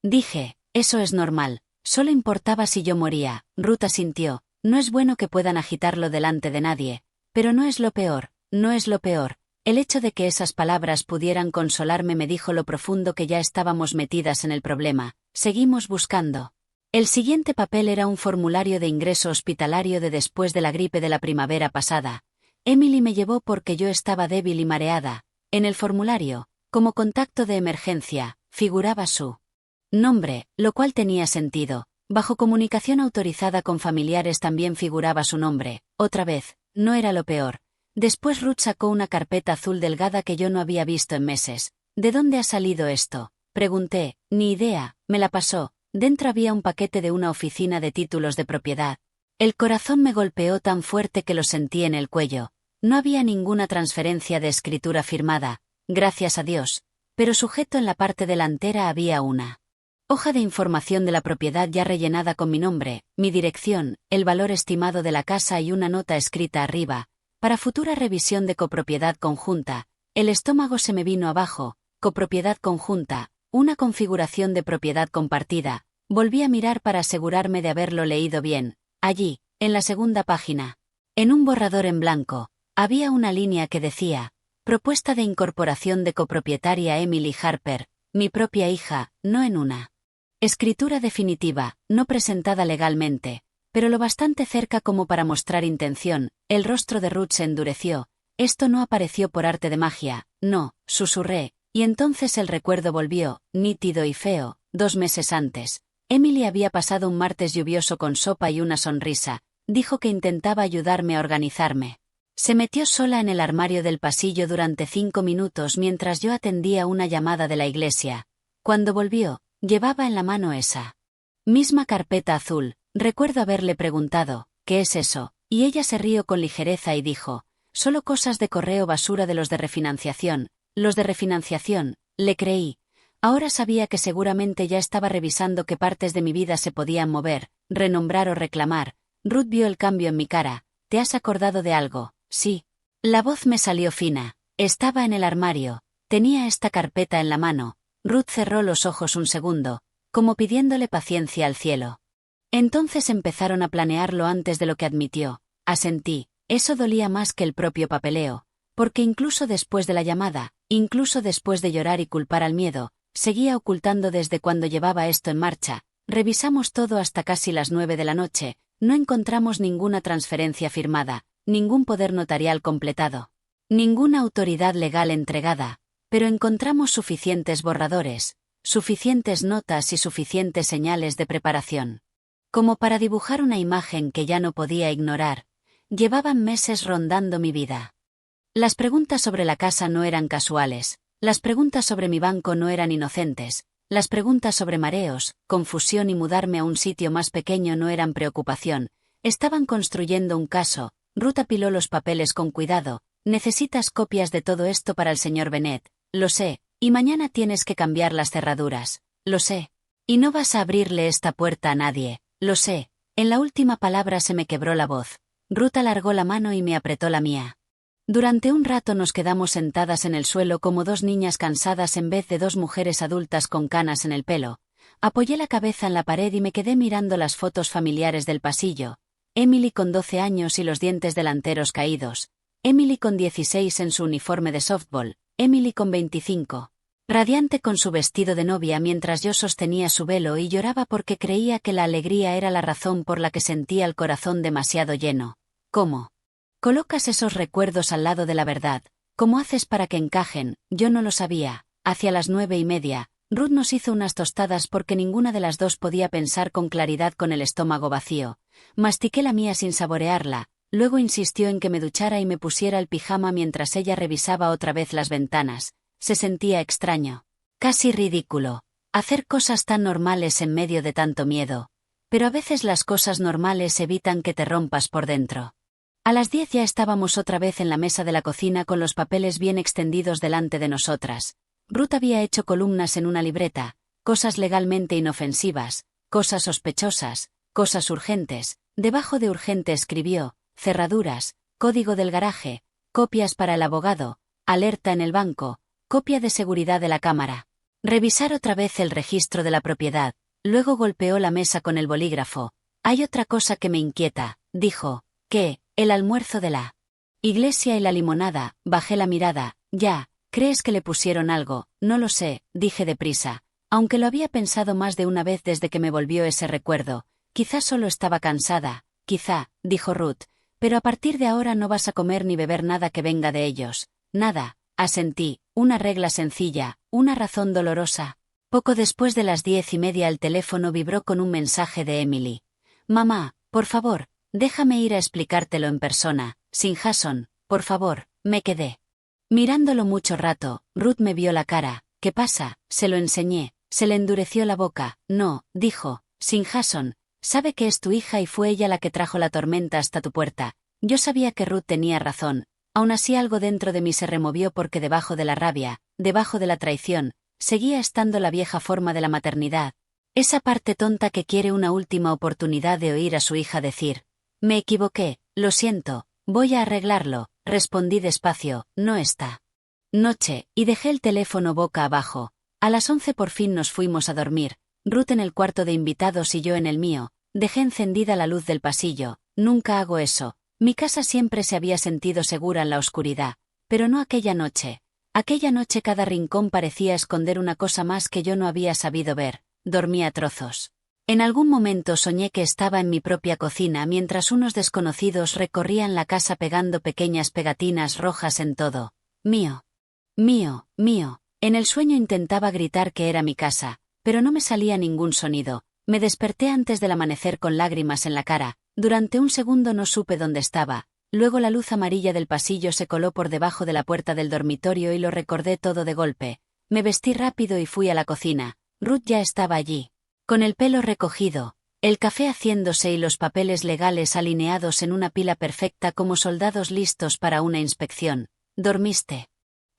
Dije, eso es normal. Solo importaba si yo moría. Ruth asintió. No es bueno que puedan agitarlo delante de nadie. Pero no es lo peor, no es lo peor. El hecho de que esas palabras pudieran consolarme me dijo lo profundo que ya estábamos metidas en el problema. Seguimos buscando. El siguiente papel era un formulario de ingreso hospitalario de después de la gripe de la primavera pasada. Emily me llevó porque yo estaba débil y mareada. En el formulario, como contacto de emergencia, figuraba su nombre, lo cual tenía sentido. Bajo comunicación autorizada con familiares también figuraba su nombre. Otra vez, no era lo peor. Después Ruth sacó una carpeta azul delgada que yo no había visto en meses. ¿De dónde ha salido esto? Pregunté. Ni idea, me la pasó. Dentro había un paquete de una oficina de títulos de propiedad. El corazón me golpeó tan fuerte que lo sentí en el cuello. No había ninguna transferencia de escritura firmada, gracias a Dios, pero sujeto en la parte delantera había una hoja de información de la propiedad ya rellenada con mi nombre, mi dirección, el valor estimado de la casa y una nota escrita arriba, para futura revisión de copropiedad conjunta. El estómago se me vino abajo. Copropiedad conjunta, una configuración de propiedad compartida. Volví a mirar para asegurarme de haberlo leído bien. Allí, en la segunda página, en un borrador en blanco, había una línea que decía: propuesta de incorporación de copropietaria Emily Harper, mi propia hija, no en una escritura definitiva, no presentada legalmente, pero lo bastante cerca como para mostrar intención. El rostro de Ruth se endureció. Esto no apareció por arte de magia, no, susurré, y entonces el recuerdo volvió, nítido y feo. 2 meses antes, Emily había pasado un martes lluvioso con sopa y una sonrisa. Dijo que intentaba ayudarme a organizarme. Se metió sola en el armario del pasillo durante 5 minutos mientras yo atendía una llamada de la iglesia. Cuando volvió, llevaba en la mano esa misma carpeta azul. Recuerdo haberle preguntado, ¿qué es eso? Y ella se rió con ligereza y dijo, solo cosas de correo basura de los de refinanciación. Los de refinanciación, le creí. Ahora sabía que seguramente ya estaba revisando qué partes de mi vida se podían mover, renombrar o reclamar. Ruth vio el cambio en mi cara. ¿Te has acordado de algo? Sí. La voz me salió fina. Estaba en el armario. Tenía esta carpeta en la mano. Ruth cerró los ojos un segundo, como pidiéndole paciencia al cielo. Entonces empezaron a planearlo antes de lo que admitió. Asentí. Eso dolía más que el propio papeleo, porque incluso después de la llamada, incluso después de llorar y culpar al miedo, seguía ocultando desde cuando llevaba esto en marcha. Revisamos todo hasta casi las 9 de la noche, no encontramos ninguna transferencia firmada, ningún poder notarial completado, ninguna autoridad legal entregada, pero encontramos suficientes borradores, suficientes notas y suficientes señales de preparación. Como para dibujar una imagen que ya no podía ignorar. Llevaban meses rondando mi vida. Las preguntas sobre la casa no eran casuales, las preguntas sobre mi banco no eran inocentes, las preguntas sobre mareos, confusión y mudarme a un sitio más pequeño no eran preocupación, estaban construyendo un caso. Ruth apiló los papeles con cuidado. Necesitas copias de todo esto para el señor Bennett, lo sé, y mañana tienes que cambiar las cerraduras, lo sé. Y no vas a abrirle esta puerta a nadie, lo sé. En la última palabra se me quebró la voz. Ruth alargó la mano y me apretó la mía. Durante un rato nos quedamos sentadas en el suelo como dos niñas cansadas en vez de dos mujeres adultas con canas en el pelo. Apoyé la cabeza en la pared y me quedé mirando las fotos familiares del pasillo. Emily con 12 años y los dientes delanteros caídos. Emily con 16 en su uniforme de softball. Emily con 25. Radiante con su vestido de novia mientras yo sostenía su velo y lloraba porque creía que la alegría era la razón por la que sentía el corazón demasiado lleno. ¿Cómo colocas esos recuerdos al lado de la verdad? ¿Cómo haces para que encajen? Yo no lo sabía. Hacia las 9:30, Ruth nos hizo unas tostadas porque ninguna de las dos podía pensar con claridad con el estómago vacío. Mastiqué la mía sin saborearla, luego insistió en que me duchara y me pusiera el pijama mientras ella revisaba otra vez las ventanas. Se sentía extraño, casi ridículo, hacer cosas tan normales en medio de tanto miedo. Pero a veces las cosas normales evitan que te rompas por dentro. A las 10 ya estábamos otra vez en la mesa de la cocina con los papeles bien extendidos delante de nosotras. Ruth había hecho columnas en una libreta, cosas legalmente inofensivas, cosas sospechosas, cosas urgentes. Debajo de urgente escribió, cerraduras, código del garaje, copias para el abogado, alerta en el banco, copia de seguridad de la cámara. Revisar otra vez el registro de la propiedad. Luego golpeó la mesa con el bolígrafo. Hay otra cosa que me inquieta, dijo. ¿Qué? El almuerzo de la iglesia y la limonada. Bajé la mirada. Ya, ¿crees que le pusieron algo? No lo sé, dije deprisa, aunque lo había pensado más de una vez desde que me volvió ese recuerdo. Quizá solo estaba cansada, quizá, dijo Ruth, pero a partir de ahora no vas a comer ni beber nada que venga de ellos. Nada, asentí, una regla sencilla, una razón dolorosa. Poco después de las 10:30 el teléfono vibró con un mensaje de Emily. Mamá, por favor, déjame ir a explicártelo en persona, sin Jason, por favor. Me quedé mirándolo mucho rato. Ruth me vio la cara. ¿Qué pasa? Se lo enseñé. Se le endureció la boca. No, dijo, sin Jason. Sabe que es tu hija y fue ella la que trajo la tormenta hasta tu puerta. Yo sabía que Ruth tenía razón. Aún así algo dentro de mí se removió porque debajo de la rabia, debajo de la traición, seguía estando la vieja forma de la maternidad. Esa parte tonta que quiere una última oportunidad de oír a su hija decir, me equivoqué, lo siento, voy a arreglarlo, respondí despacio, no esta noche, y dejé el teléfono boca abajo. A las 11 por fin nos fuimos a dormir, Ruth en el cuarto de invitados y yo en el mío. Dejé encendida la luz del pasillo. Nunca hago eso. Mi casa siempre se había sentido segura en la oscuridad, pero no aquella noche. Aquella noche cada rincón parecía esconder una cosa más que yo no había sabido ver. Dormí a trozos. En algún momento soñé que estaba en mi propia cocina mientras unos desconocidos recorrían la casa pegando pequeñas pegatinas rojas en todo. Mío. Mío, mío. En el sueño intentaba gritar que era mi casa, pero no me salía ningún sonido. Me desperté antes del amanecer con lágrimas en la cara. Durante un segundo no supe dónde estaba. Luego la luz amarilla del pasillo se coló por debajo de la puerta del dormitorio y lo recordé todo de golpe. Me vestí rápido y fui a la cocina. Ruth ya estaba allí, con el pelo recogido, el café haciéndose y los papeles legales alineados en una pila perfecta como soldados listos para una inspección. ¿Dormiste?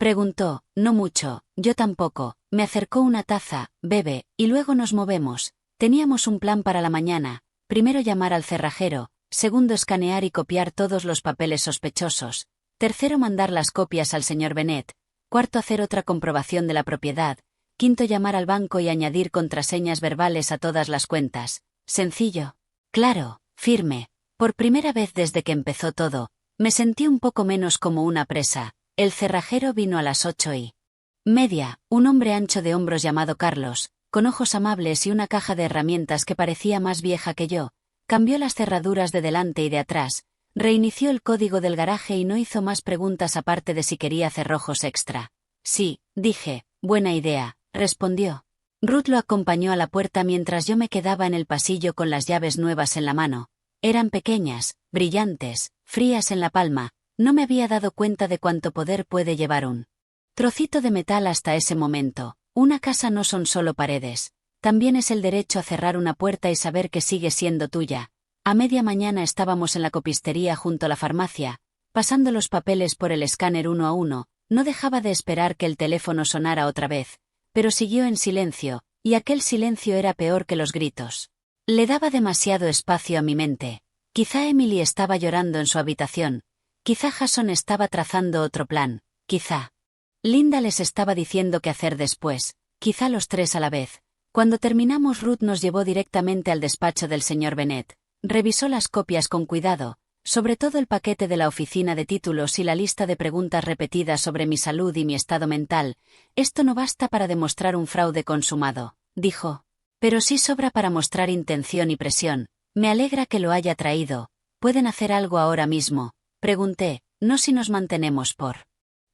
Preguntó. No mucho, yo tampoco. Me acercó una taza, bebe, y luego nos movemos. Teníamos un plan para la mañana. Primero llamar al cerrajero, segundo escanear y copiar todos los papeles sospechosos, tercero mandar las copias al señor Bennet, cuarto hacer otra comprobación de la propiedad, quinto llamar al banco y añadir contraseñas verbales a todas las cuentas. Sencillo. Claro, firme. Por primera vez desde que empezó todo, me sentí un poco menos como una presa. El cerrajero vino a las 8:30. Un hombre ancho de hombros llamado Carlos, con ojos amables y una caja de herramientas que parecía más vieja que yo, cambió las cerraduras de delante y de atrás, reinició el código del garaje y no hizo más preguntas aparte de si quería cerrojos extra. Sí, dije, buena idea, respondió. Ruth lo acompañó a la puerta mientras yo me quedaba en el pasillo con las llaves nuevas en la mano. Eran pequeñas, brillantes, frías en la palma. No me había dado cuenta de cuánto poder puede llevar un trocito de metal hasta ese momento. Una casa no son solo paredes. También es el derecho a cerrar una puerta y saber que sigue siendo tuya. A media mañana estábamos en la copistería junto a la farmacia, pasando los papeles por el escáner uno a uno. No dejaba de esperar que el teléfono sonara otra vez, pero siguió en silencio, y aquel silencio era peor que los gritos. Le daba demasiado espacio a mi mente. Quizá Emily estaba llorando en su habitación. Quizá Jason estaba trazando otro plan. Quizá Linda les estaba diciendo qué hacer después. Quizá los tres a la vez. Cuando terminamos, Ruth nos llevó directamente al despacho del señor Bennet. Revisó las copias con cuidado, sobre todo el paquete de la oficina de títulos y la lista de preguntas repetidas sobre mi salud y mi estado mental. Esto no basta para demostrar un fraude consumado, dijo. Pero sí sobra para mostrar intención y presión. Me alegra que lo haya traído. ¿Pueden hacer algo ahora mismo? Pregunté, no si nos mantenemos por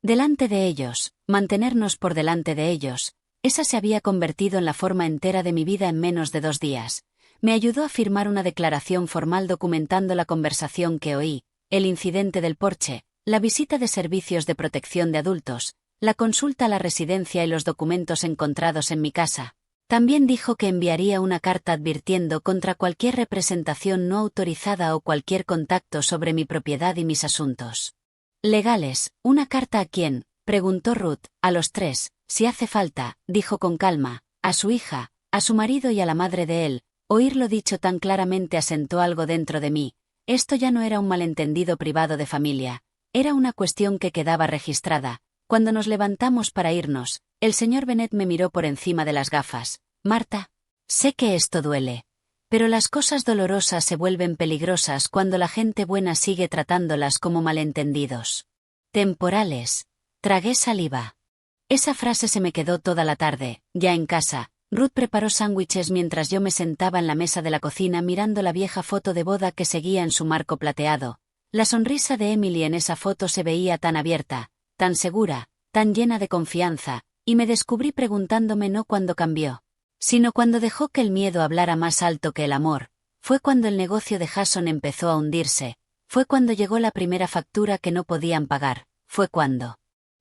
delante de ellos, mantenernos por delante de ellos. Esa se había convertido en la forma entera de mi vida en menos de 2 días. Me ayudó a firmar una declaración formal documentando la conversación que oí, el incidente del porche, la visita de servicios de protección de adultos, la consulta a la residencia y los documentos encontrados en mi casa. También dijo que enviaría una carta advirtiendo contra cualquier representación no autorizada o cualquier contacto sobre mi propiedad y mis asuntos legales. ¿Una carta a quién?, preguntó Ruth. A los 3, si hace falta, dijo con calma, a su hija, a su marido y a la madre de él. Oírlo dicho tan claramente asentó algo dentro de mí. Esto ya no era un malentendido privado de familia. Era una cuestión que quedaba registrada. Cuando nos levantamos para irnos, el señor Bennet me miró por encima de las gafas. Marta, sé que esto duele. Pero las cosas dolorosas se vuelven peligrosas cuando la gente buena sigue tratándolas como malentendidos temporales. Tragué saliva. Esa frase se me quedó toda la tarde. Ya en casa, Ruth preparó sándwiches mientras yo me sentaba en la mesa de la cocina mirando la vieja foto de boda que seguía en su marco plateado. La sonrisa de Emily en esa foto se veía tan abierta, tan segura, tan llena de confianza, y me descubrí preguntándome no cuándo cambió, sino cuando dejó que el miedo hablara más alto que el amor. Fue cuando el negocio de Jason empezó a hundirse. Fue cuando llegó la primera factura que no podían pagar. Fue cuando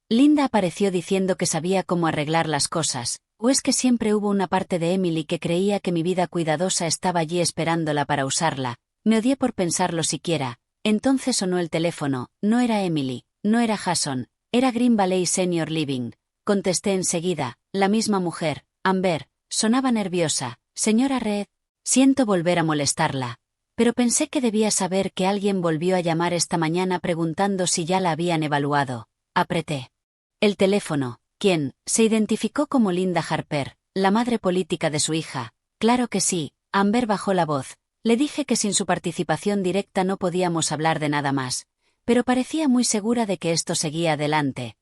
Linda apareció diciendo que sabía cómo arreglar las cosas. ¿O es que siempre hubo una parte de Emily que creía que mi vida cuidadosa estaba allí esperándola para usarla? Me odié por pensarlo siquiera. Entonces sonó el teléfono. No era Emily, no era Jason, era Green Valley Senior Living. Contesté enseguida. La misma mujer, Amber. Sonaba nerviosa. Señora Reed, siento volver a molestarla. Pero pensé que debía saber que alguien volvió a llamar esta mañana preguntando si ya la habían evaluado. Apreté el teléfono. ¿Quién? Se identificó como Linda Harper, la madre política de su hija. Claro que sí. Amber bajó la voz. Le dije que sin su participación directa no podíamos hablar de nada más. Pero parecía muy segura de que esto seguía adelante,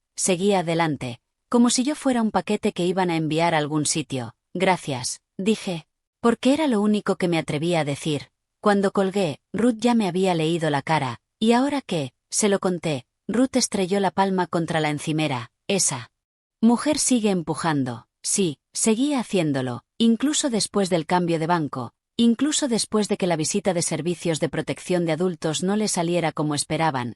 como si yo fuera un paquete que iban a enviar a algún sitio. Gracias, dije, porque era lo único que me atrevía a decir. Cuando colgué, Ruth ya me había leído la cara. ¿Y ahora qué? Se lo conté. Ruth estrelló la palma contra la encimera. Esa mujer sigue empujando. Sí, seguía haciéndolo, incluso después del cambio de banco, incluso después de que la visita de servicios de protección de adultos no le saliera como esperaban,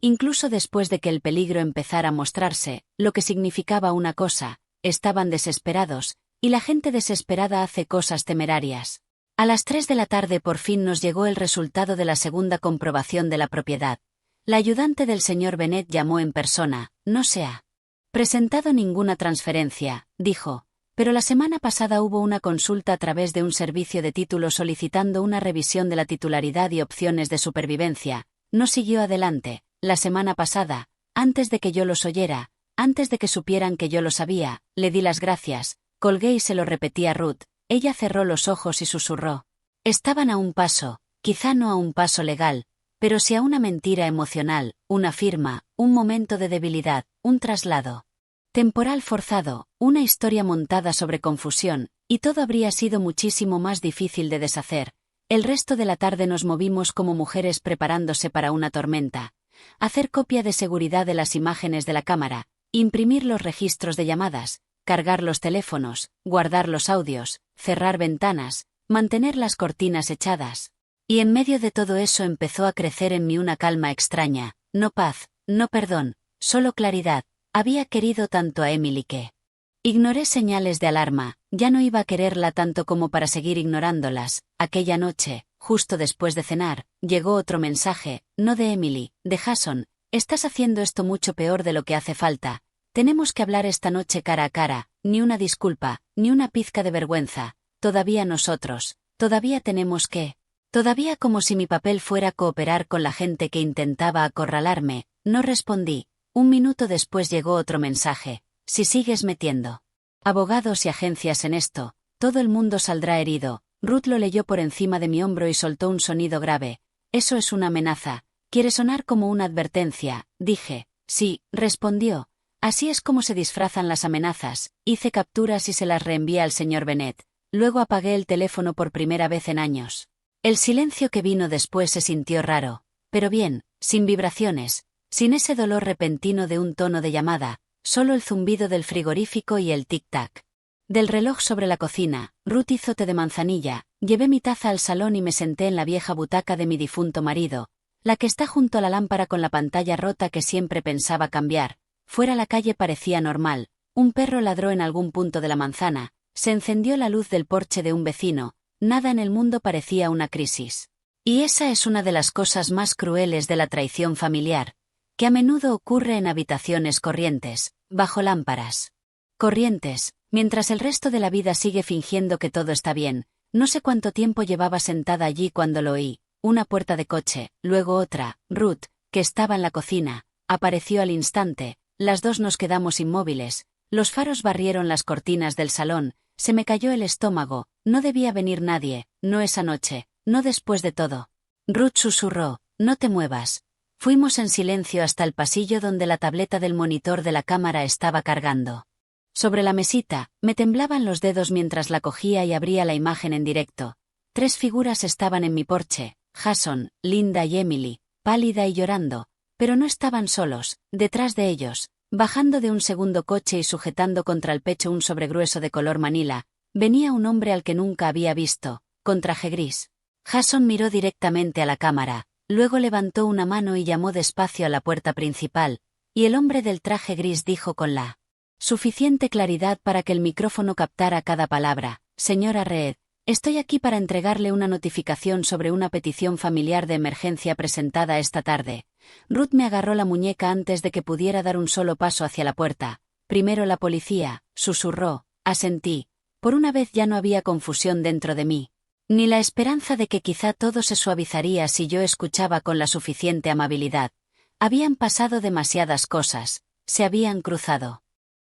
incluso después de que el peligro empezara a mostrarse, lo que significaba una cosa: estaban desesperados, y la gente desesperada hace cosas temerarias. A las 3 de la tarde por fin nos llegó el resultado de la segunda comprobación de la propiedad. La ayudante del señor Bennet llamó en persona. No se ha Presentado ninguna transferencia, dijo. Pero la semana pasada hubo una consulta a través de un servicio de títulos solicitando una revisión de la titularidad y opciones de supervivencia. No siguió adelante. La semana pasada, antes de que yo los oyera, antes de que supieran que yo lo sabía, le di las gracias, colgué y se lo repetí a Ruth. Ella cerró los ojos y susurró. Estaban a un paso, quizá no a un paso legal, pero sí a una mentira emocional, una firma, un momento de debilidad, un traslado temporal forzado, una historia montada sobre confusión, y todo habría sido muchísimo más difícil de deshacer. El resto de la tarde nos movimos como mujeres preparándose para una tormenta. Hacer copia de seguridad de las imágenes de la cámara, imprimir los registros de llamadas, cargar los teléfonos, guardar los audios, cerrar ventanas, mantener las cortinas echadas. Y en medio de todo eso empezó a crecer en mí una calma extraña, no paz, no perdón, solo claridad. Había querido tanto a Emily que ignoré señales de alarma, ya no iba a quererla tanto como para seguir ignorándolas. Aquella noche, justo después de cenar, llegó otro mensaje, no de Emily, de Jason. Estás haciendo esto mucho peor de lo que hace falta. Tenemos que hablar esta noche cara a cara, ni una disculpa, ni una pizca de vergüenza. Todavía nosotros, todavía tenemos que. Todavía como si mi papel fuera cooperar con la gente que intentaba acorralarme. No respondí. Un minuto después llegó otro mensaje. Si sigues metiendo abogados y agencias en esto, todo el mundo saldrá herido. Ruth lo leyó por encima de mi hombro y soltó un sonido grave. Eso es una amenaza. ¿Quiere sonar como una advertencia? Dije. Sí, respondió. Así es como se disfrazan las amenazas. Hice capturas y se las reenvié al señor Bennett. Luego apagué el teléfono por primera vez en años. El silencio que vino después se sintió raro. Pero bien, sin vibraciones. Sin ese dolor repentino de un tono de llamada, solo el zumbido del frigorífico y el tic-tac del reloj sobre la cocina. Ruth hizo té de manzanilla, llevé mi taza al salón y me senté en la vieja butaca de mi difunto marido, la que está junto a la lámpara con la pantalla rota que siempre pensaba cambiar. Fuera la calle parecía normal, un perro ladró en algún punto de la manzana, se encendió la luz del porche de un vecino, nada en el mundo parecía una crisis. Y esa es una de las cosas más crueles de la traición familiar, que a menudo ocurre en habitaciones corrientes, bajo lámparas corrientes, mientras el resto de la vida sigue fingiendo que todo está bien. No sé cuánto tiempo llevaba sentada allí cuando lo oí. Una puerta de coche, luego otra. Ruth, que estaba en la cocina, apareció al instante. Las dos nos quedamos inmóviles. Los faros barrieron las cortinas del salón. Se me cayó el estómago. No debía venir nadie, no esa noche, no después de todo. Ruth susurró, no te muevas. Fuimos en silencio hasta el pasillo donde la tableta del monitor de la cámara estaba cargando. Sobre la mesita, me temblaban los dedos mientras la cogía y abría la imagen en directo. 3 figuras estaban en mi porche, Jason, Linda y Emily, pálida y llorando, pero no estaban solos. Detrás de ellos, bajando de un segundo coche y sujetando contra el pecho un sobregrueso de color manila, venía un hombre al que nunca había visto, con traje gris. Jason miró directamente a la cámara. Luego levantó una mano y llamó despacio a la puerta principal, y el hombre del traje gris dijo con la suficiente claridad para que el micrófono captara cada palabra, señora Reed, estoy aquí para entregarle una notificación sobre una petición familiar de emergencia presentada esta tarde. Ruth me agarró la muñeca antes de que pudiera dar un solo paso hacia la puerta. Primero la policía, susurró, asentí. Por una vez ya no había confusión dentro de mí. Ni la esperanza de que quizá todo se suavizaría si yo escuchaba con la suficiente amabilidad. Habían pasado demasiadas cosas, se habían cruzado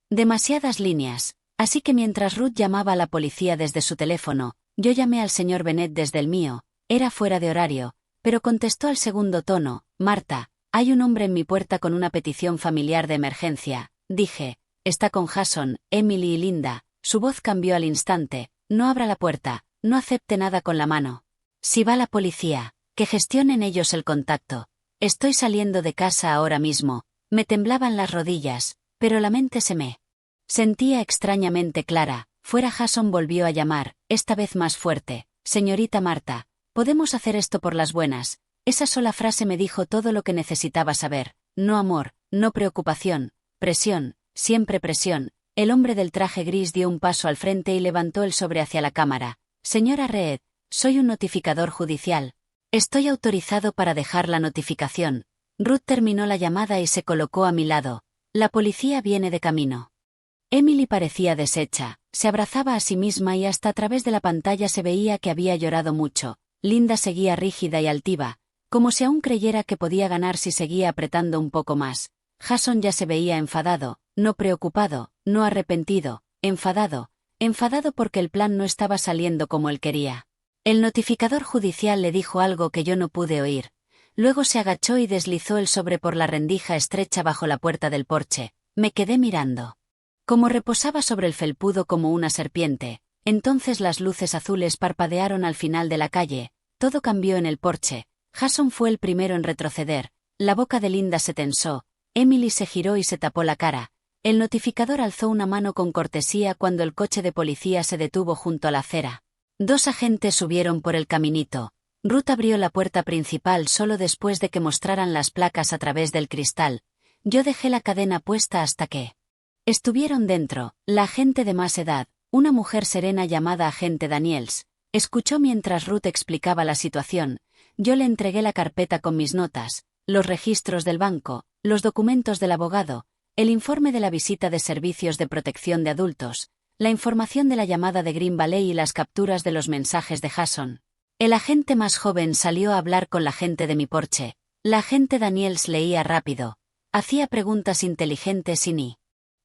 demasiadas líneas, así que mientras Ruth llamaba a la policía desde su teléfono, yo llamé al señor Bennett desde el mío. Era fuera de horario, pero contestó al segundo tono. Marta, hay un hombre en mi puerta con una petición familiar de emergencia. Dije, está con Jason, Emily y Linda. Su voz cambió al instante. No abra la puerta. No acepte nada con la mano. Si va la policía, que gestionen ellos el contacto. Estoy saliendo de casa ahora mismo. Me temblaban las rodillas, pero la mente se me sentía extrañamente clara. Fuera Jason volvió a llamar, esta vez más fuerte. Señorita Marta, podemos hacer esto por las buenas. Esa sola frase me dijo todo lo que necesitaba saber. No amor, no preocupación, presión, siempre presión. El hombre del traje gris dio un paso al frente y levantó el sobre hacia la cámara. Señora Reed, soy un notificador judicial. Estoy autorizado para dejar la notificación. Ruth terminó la llamada y se colocó a mi lado. La policía viene de camino. Emily parecía deshecha, se abrazaba a sí misma y hasta a través de la pantalla se veía que había llorado mucho. Linda seguía rígida y altiva, como si aún creyera que podía ganar si seguía apretando un poco más. Jason ya se veía enfadado, no preocupado, no arrepentido, enfadado porque el plan no estaba saliendo como él quería. El notificador judicial le dijo algo que yo no pude oír. Luego se agachó y deslizó el sobre por la rendija estrecha bajo la puerta del porche. Me quedé mirando. Como reposaba sobre el felpudo como una serpiente, entonces las luces azules parpadearon al final de la calle, todo cambió en el porche. Jason fue el primero en retroceder, la boca de Linda se tensó, Emily se giró y se tapó la cara. El notificador alzó una mano con cortesía cuando el coche de policía se detuvo junto a la acera. 2 agentes subieron por el caminito. Ruth abrió la puerta principal solo después de que mostraran las placas a través del cristal. Yo dejé la cadena puesta hasta que estuvieron dentro. La agente de más edad, una mujer serena llamada agente Daniels, escuchó mientras Ruth explicaba la situación. Yo le entregué la carpeta con mis notas, los registros del banco, los documentos del abogado, el informe de la visita de servicios de protección de adultos, la información de la llamada de Green Valley y las capturas de los mensajes de Jason. El agente más joven salió a hablar con la gente de mi porche. La agente Daniels leía rápido. Hacía preguntas inteligentes y ni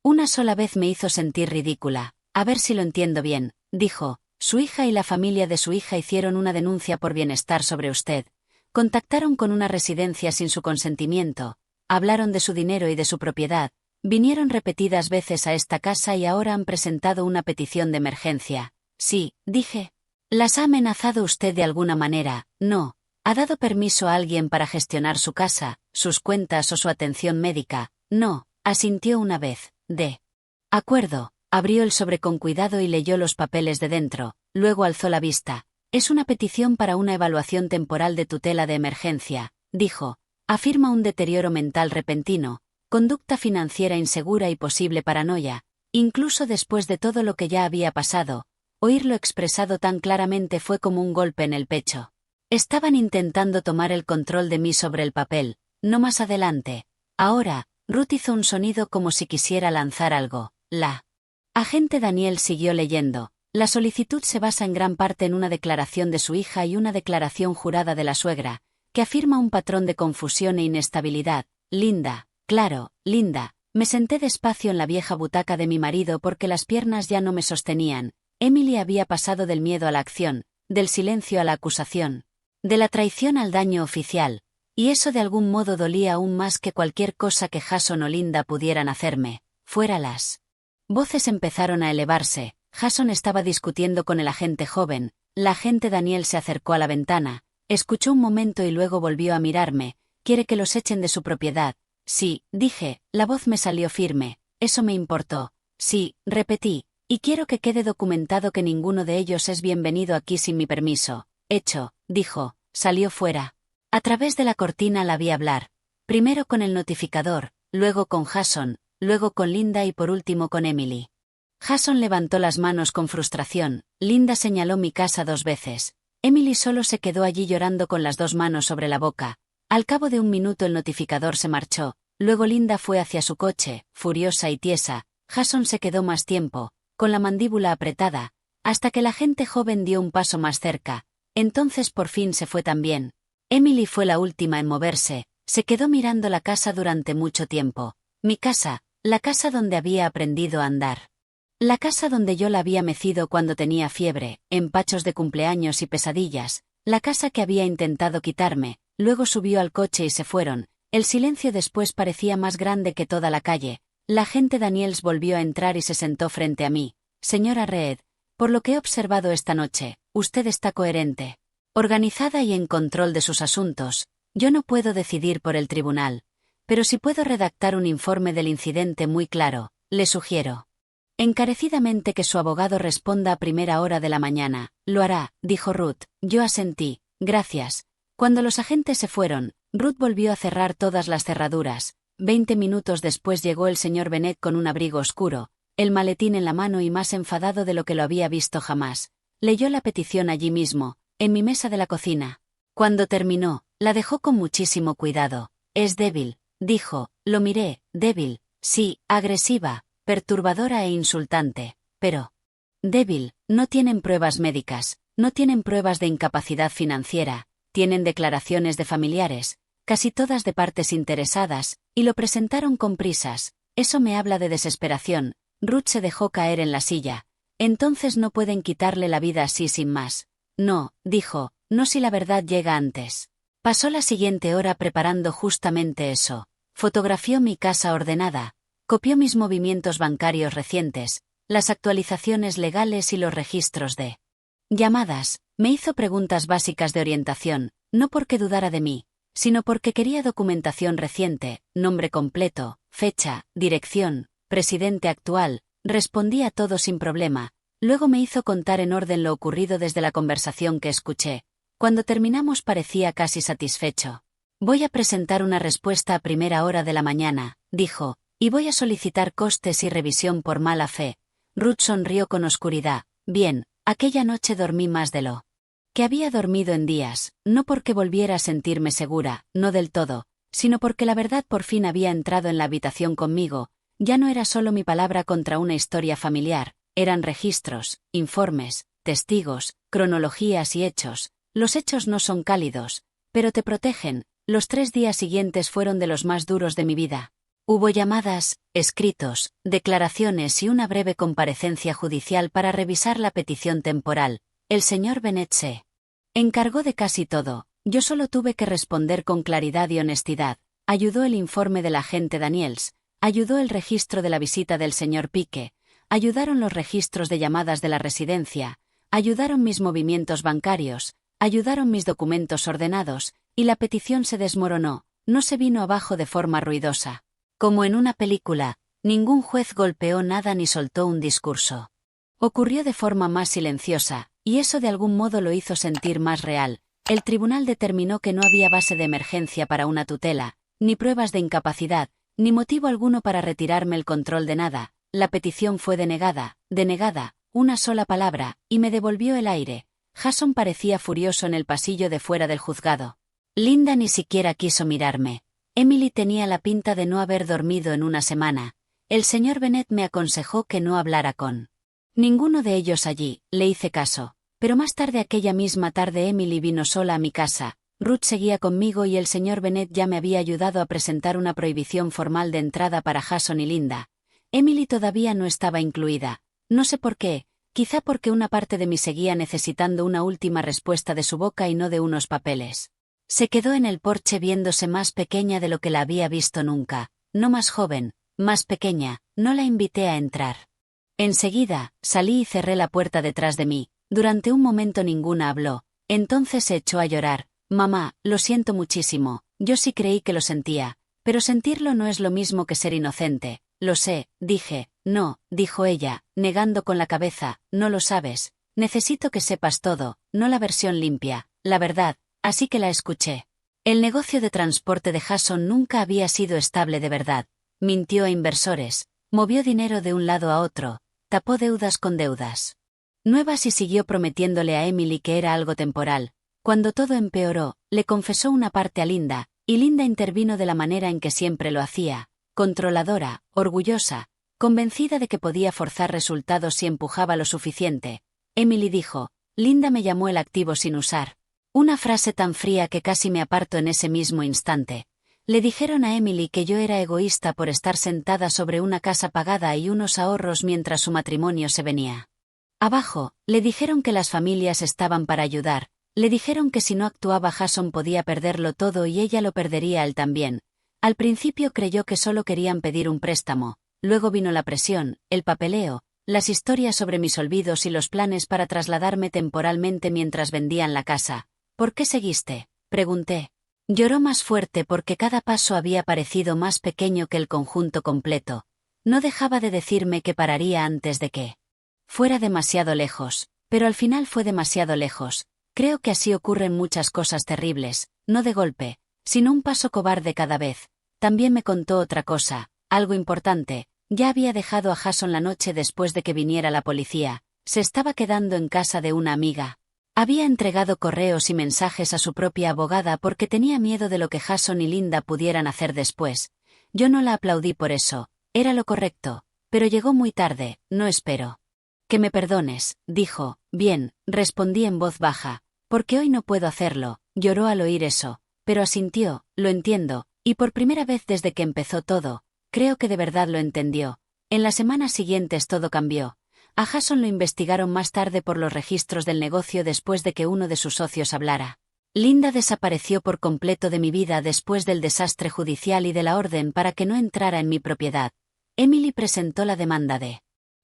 una sola vez me hizo sentir ridícula. A ver si lo entiendo bien, dijo. Su hija y la familia de su hija hicieron una denuncia por bienestar sobre usted. Contactaron con una residencia sin su consentimiento. Hablaron de su dinero y de su propiedad. Vinieron repetidas veces a esta casa y ahora han presentado una petición de emergencia. Sí, dije. ¿Las ha amenazado usted de alguna manera? No. ¿Ha dado permiso a alguien para gestionar su casa, sus cuentas o su atención médica? No. Asintió una vez. De acuerdo. Abrió el sobre con cuidado y leyó los papeles de dentro. Luego alzó la vista. Es una petición para una evaluación temporal de tutela de emergencia, dijo. Afirma un deterioro mental repentino, conducta financiera insegura y posible paranoia, incluso después de todo lo que ya había pasado. Oírlo expresado tan claramente fue como un golpe en el pecho. Estaban intentando tomar el control de mí sobre el papel, no más adelante. Ahora, Ruth hizo un sonido como si quisiera lanzar algo. La agente Daniel siguió leyendo. La solicitud se basa en gran parte en una declaración de su hija y una declaración jurada de la suegra, que afirma un patrón de confusión e inestabilidad. Linda, claro, Linda. Me senté despacio en la vieja butaca de mi marido porque las piernas ya no me sostenían. Emily había pasado del miedo a la acción, del silencio a la acusación, de la traición al daño oficial, y eso de algún modo dolía aún más que cualquier cosa que Jason o Linda pudieran hacerme. Fuera las voces empezaron a elevarse. Jason estaba discutiendo con el agente joven. La agente Daniel se acercó a la ventana, escuchó un momento y luego volvió a mirarme. ¿Quiere que los echen de su propiedad? Sí, dije, la voz me salió firme. Eso me importó. Sí, repetí. Y quiero que quede documentado que ninguno de ellos es bienvenido aquí sin mi permiso. Hecho, dijo, salió fuera. A través de la cortina la vi hablar. Primero con el notificador, luego con Jason, luego con Linda y por último con Emily. Jason levantó las manos con frustración. Linda señaló mi casa 2 veces. Emily solo se quedó allí llorando con las 2 manos sobre la boca. Al cabo de 1 minuto el notificador se marchó. Luego Linda fue hacia su coche, furiosa y tiesa. Jason se quedó más tiempo, con la mandíbula apretada, hasta que la gente joven dio un paso más cerca. Entonces por fin se fue también. Emily fue la última en moverse. Se quedó mirando la casa durante mucho tiempo. Mi casa, la casa donde había aprendido a andar. La casa donde yo la había mecido cuando tenía fiebre, empachos de cumpleaños y pesadillas, la casa que había intentado quitarme. Luego subió al coche y se fueron. El silencio después parecía más grande que toda la calle. La agente Daniels volvió a entrar y se sentó frente a mí. Señora Reed, por lo que he observado esta noche, usted está coherente, organizada y en control de sus asuntos. Yo no puedo decidir por el tribunal, pero si puedo redactar un informe del incidente muy claro, le sugiero encarecidamente que su abogado responda a primera hora de la mañana. Lo hará, dijo Ruth. Yo asentí. Gracias. Cuando los agentes se fueron, Ruth volvió a cerrar todas las cerraduras. 20 minutos después llegó el señor Bennett con un abrigo oscuro, el maletín en la mano y más enfadado de lo que lo había visto jamás. Leyó la petición allí mismo, en mi mesa de la cocina. Cuando terminó, la dejó con muchísimo cuidado. Es débil, dijo. Lo miré. Débil. Sí, agresiva, perturbadora e insultante, pero débil. No tienen pruebas médicas, no tienen pruebas de incapacidad financiera, tienen declaraciones de familiares, casi todas de partes interesadas, y lo presentaron con prisas. Eso me habla de desesperación. Ruth se dejó caer en la silla. Entonces no pueden quitarle la vida así sin más. No, dijo, no si la verdad llega antes. Pasó la siguiente hora preparando justamente eso. Fotografió mi casa ordenada, copió mis movimientos bancarios recientes, las actualizaciones legales y los registros de llamadas. Me hizo preguntas básicas de orientación, no porque dudara de mí, sino porque quería documentación reciente, nombre completo, fecha, dirección, presidente actual. Respondí a todo sin problema. Luego me hizo contar en orden lo ocurrido desde la conversación que escuché. Cuando terminamos parecía casi satisfecho. Voy a presentar una respuesta a primera hora de la mañana, dijo, y voy a solicitar costes y revisión por mala fe. Ruth sonrió con oscuridad. Bien, aquella noche dormí más de lo que había dormido en días, no porque volviera a sentirme segura, no del todo, sino porque la verdad por fin había entrado en la habitación conmigo. Ya no era solo mi palabra contra una historia familiar, eran registros, informes, testigos, cronologías y hechos. Los hechos no son cálidos, pero te protegen. Los 3 días siguientes fueron de los más duros de mi vida. Hubo llamadas, escritos, declaraciones y una breve comparecencia judicial para revisar la petición temporal. El señor Bennett se encargó de casi todo. Yo solo tuve que responder con claridad y honestidad. Ayudó el informe del agente Daniels, ayudó el registro de la visita del señor Pique, ayudaron los registros de llamadas de la residencia, ayudaron mis movimientos bancarios, ayudaron mis documentos ordenados, y la petición se desmoronó, no se vino abajo de forma ruidosa. Como en una película, ningún juez golpeó nada ni soltó un discurso. Ocurrió de forma más silenciosa, y eso de algún modo lo hizo sentir más real. El tribunal determinó que no había base de emergencia para una tutela, ni pruebas de incapacidad, ni motivo alguno para retirarme el control de nada. La petición fue denegada, una sola palabra, y me devolvió el aire. Jason parecía furioso en el pasillo de fuera del juzgado. Linda ni siquiera quiso mirarme. Emily tenía la pinta de no haber dormido en una semana. El señor Bennett me aconsejó que no hablara con ninguno de ellos allí. Le hice caso. Pero más tarde aquella misma tarde Emily vino sola a mi casa. Ruth seguía conmigo y el señor Bennett ya me había ayudado a presentar una prohibición formal de entrada para Jason y Linda. Emily todavía no estaba incluida. No sé por qué, quizá porque una parte de mí seguía necesitando una última respuesta de su boca y no de unos papeles. Se quedó en el porche viéndose más pequeña de lo que la había visto nunca, no más joven, más pequeña. No la invité a entrar. Enseguida, salí y cerré la puerta detrás de mí. Durante un momento ninguna habló. Entonces se echó a llorar. Mamá, lo siento muchísimo. Yo sí creí que lo sentía, pero sentirlo no es lo mismo que ser inocente. Lo sé, dije. No, dijo ella, negando con la cabeza, no lo sabes. Necesito que sepas todo, no la versión limpia, la verdad. Así que la escuché. El negocio de transporte de Jason nunca había sido estable de verdad. Mintió a inversores, movió dinero de un lado a otro, tapó deudas con deudas nuevas y siguió prometiéndole a Emily que era algo temporal. Cuando todo empeoró, le confesó una parte a Linda, y Linda intervino de la manera en que siempre lo hacía, controladora, orgullosa, convencida de que podía forzar resultados si empujaba lo suficiente. Emily dijo, Linda me llamó el activo sin usar. Una frase tan fría que casi me aparto en ese mismo instante. Le dijeron a Emily que yo era egoísta por estar sentada sobre una casa pagada y unos ahorros mientras su matrimonio se venía abajo. Le dijeron que las familias estaban para ayudar. Le dijeron que si no actuaba Jason podía perderlo todo y ella lo perdería él también. Al principio creyó que solo querían pedir un préstamo. Luego vino la presión, el papeleo, las historias sobre mis olvidos y los planes para trasladarme temporalmente mientras vendían la casa. ¿Por qué seguiste?, pregunté. Lloró más fuerte porque cada paso había parecido más pequeño que el conjunto completo. No dejaba de decirme que pararía antes de que fuera demasiado lejos, pero al final fue demasiado lejos. Creo que así ocurren muchas cosas terribles, no de golpe, sino un paso cobarde cada vez. También me contó otra cosa, algo importante. Ya había dejado a Jason la noche después de que viniera la policía. Se estaba quedando en casa de una amiga. Había entregado correos y mensajes a su propia abogada porque tenía miedo de lo que Jason y Linda pudieran hacer después. Yo no la aplaudí por eso. Era lo correcto, pero llegó muy tarde, no espero. Que me perdones, dijo. Bien, respondí en voz baja, porque hoy no puedo hacerlo. Lloró al oír eso, pero asintió. Lo entiendo, y por primera vez desde que empezó todo, creo que de verdad lo entendió. En las semanas siguientes todo cambió. A Jason lo investigaron más tarde por los registros del negocio después de que uno de sus socios hablara. Linda desapareció por completo de mi vida después del desastre judicial y de la orden para que no entrara en mi propiedad. Emily presentó la demanda de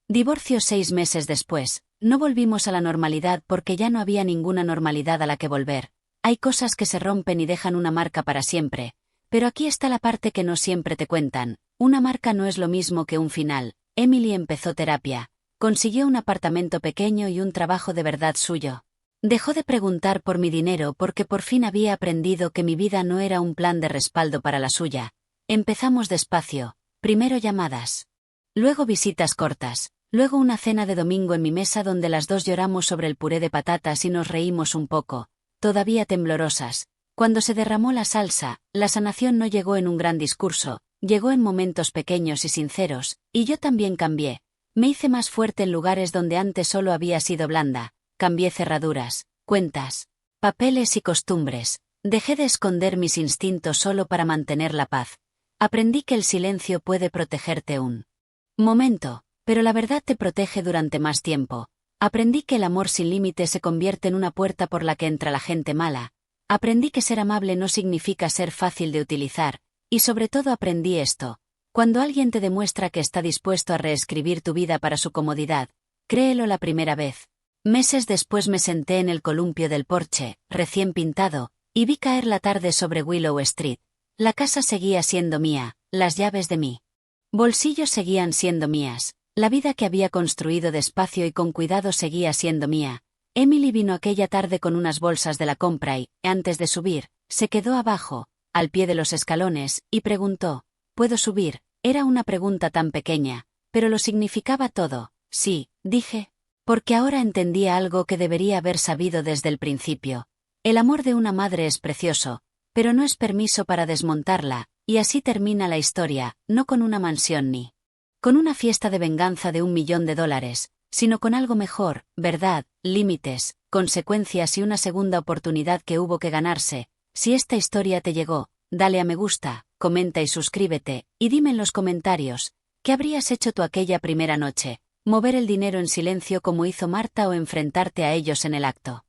divorcio 6 meses después. No volvimos a la normalidad porque ya no había ninguna normalidad a la que volver. Hay cosas que se rompen y dejan una marca para siempre. Pero aquí está la parte que no siempre te cuentan. Una marca no es lo mismo que un final. Emily empezó terapia. Consiguió un apartamento pequeño y un trabajo de verdad suyo. Dejó de preguntar por mi dinero porque por fin había aprendido que mi vida no era un plan de respaldo para la suya. Empezamos despacio. Primero llamadas. Luego visitas cortas. Luego una cena de domingo en mi mesa donde las dos lloramos sobre el puré de patatas y nos reímos un poco, todavía temblorosas. Cuando se derramó la salsa, la sanación no llegó en un gran discurso, llegó en momentos pequeños y sinceros, y yo también cambié. Me hice más fuerte en lugares donde antes solo había sido blanda. Cambié cerraduras, cuentas, papeles y costumbres. Dejé de esconder mis instintos solo para mantener la paz. Aprendí que el silencio puede protegerte un momento, pero la verdad te protege durante más tiempo. Aprendí que el amor sin límite se convierte en una puerta por la que entra la gente mala. Aprendí que ser amable no significa ser fácil de utilizar, y sobre todo aprendí esto. Cuando alguien te demuestra que está dispuesto a reescribir tu vida para su comodidad, créelo la primera vez. Meses después me senté en el columpio del porche, recién pintado, y vi caer la tarde sobre Willow Street. La casa seguía siendo mía, las llaves de mi bolsillo seguían siendo mías, la vida que había construido despacio y con cuidado seguía siendo mía. Emily vino aquella tarde con unas bolsas de la compra y, antes de subir, se quedó abajo, al pie de los escalones, y preguntó, ¿puedo subir? Era una pregunta tan pequeña, pero lo significaba todo. Sí, dije. Porque ahora entendía algo que debería haber sabido desde el principio. El amor de una madre es precioso, pero no es permiso para desmontarla, y así termina la historia, no con una mansión ni con una fiesta de venganza de $1.000.000, sino con algo mejor, verdad, límites, consecuencias y una segunda oportunidad que hubo que ganarse. Si esta historia te llegó, dale a me gusta, comenta y suscríbete, y dime en los comentarios, ¿qué habrías hecho tú aquella primera noche? ¿Mover el dinero en silencio como hizo Marta o enfrentarte a ellos en el acto?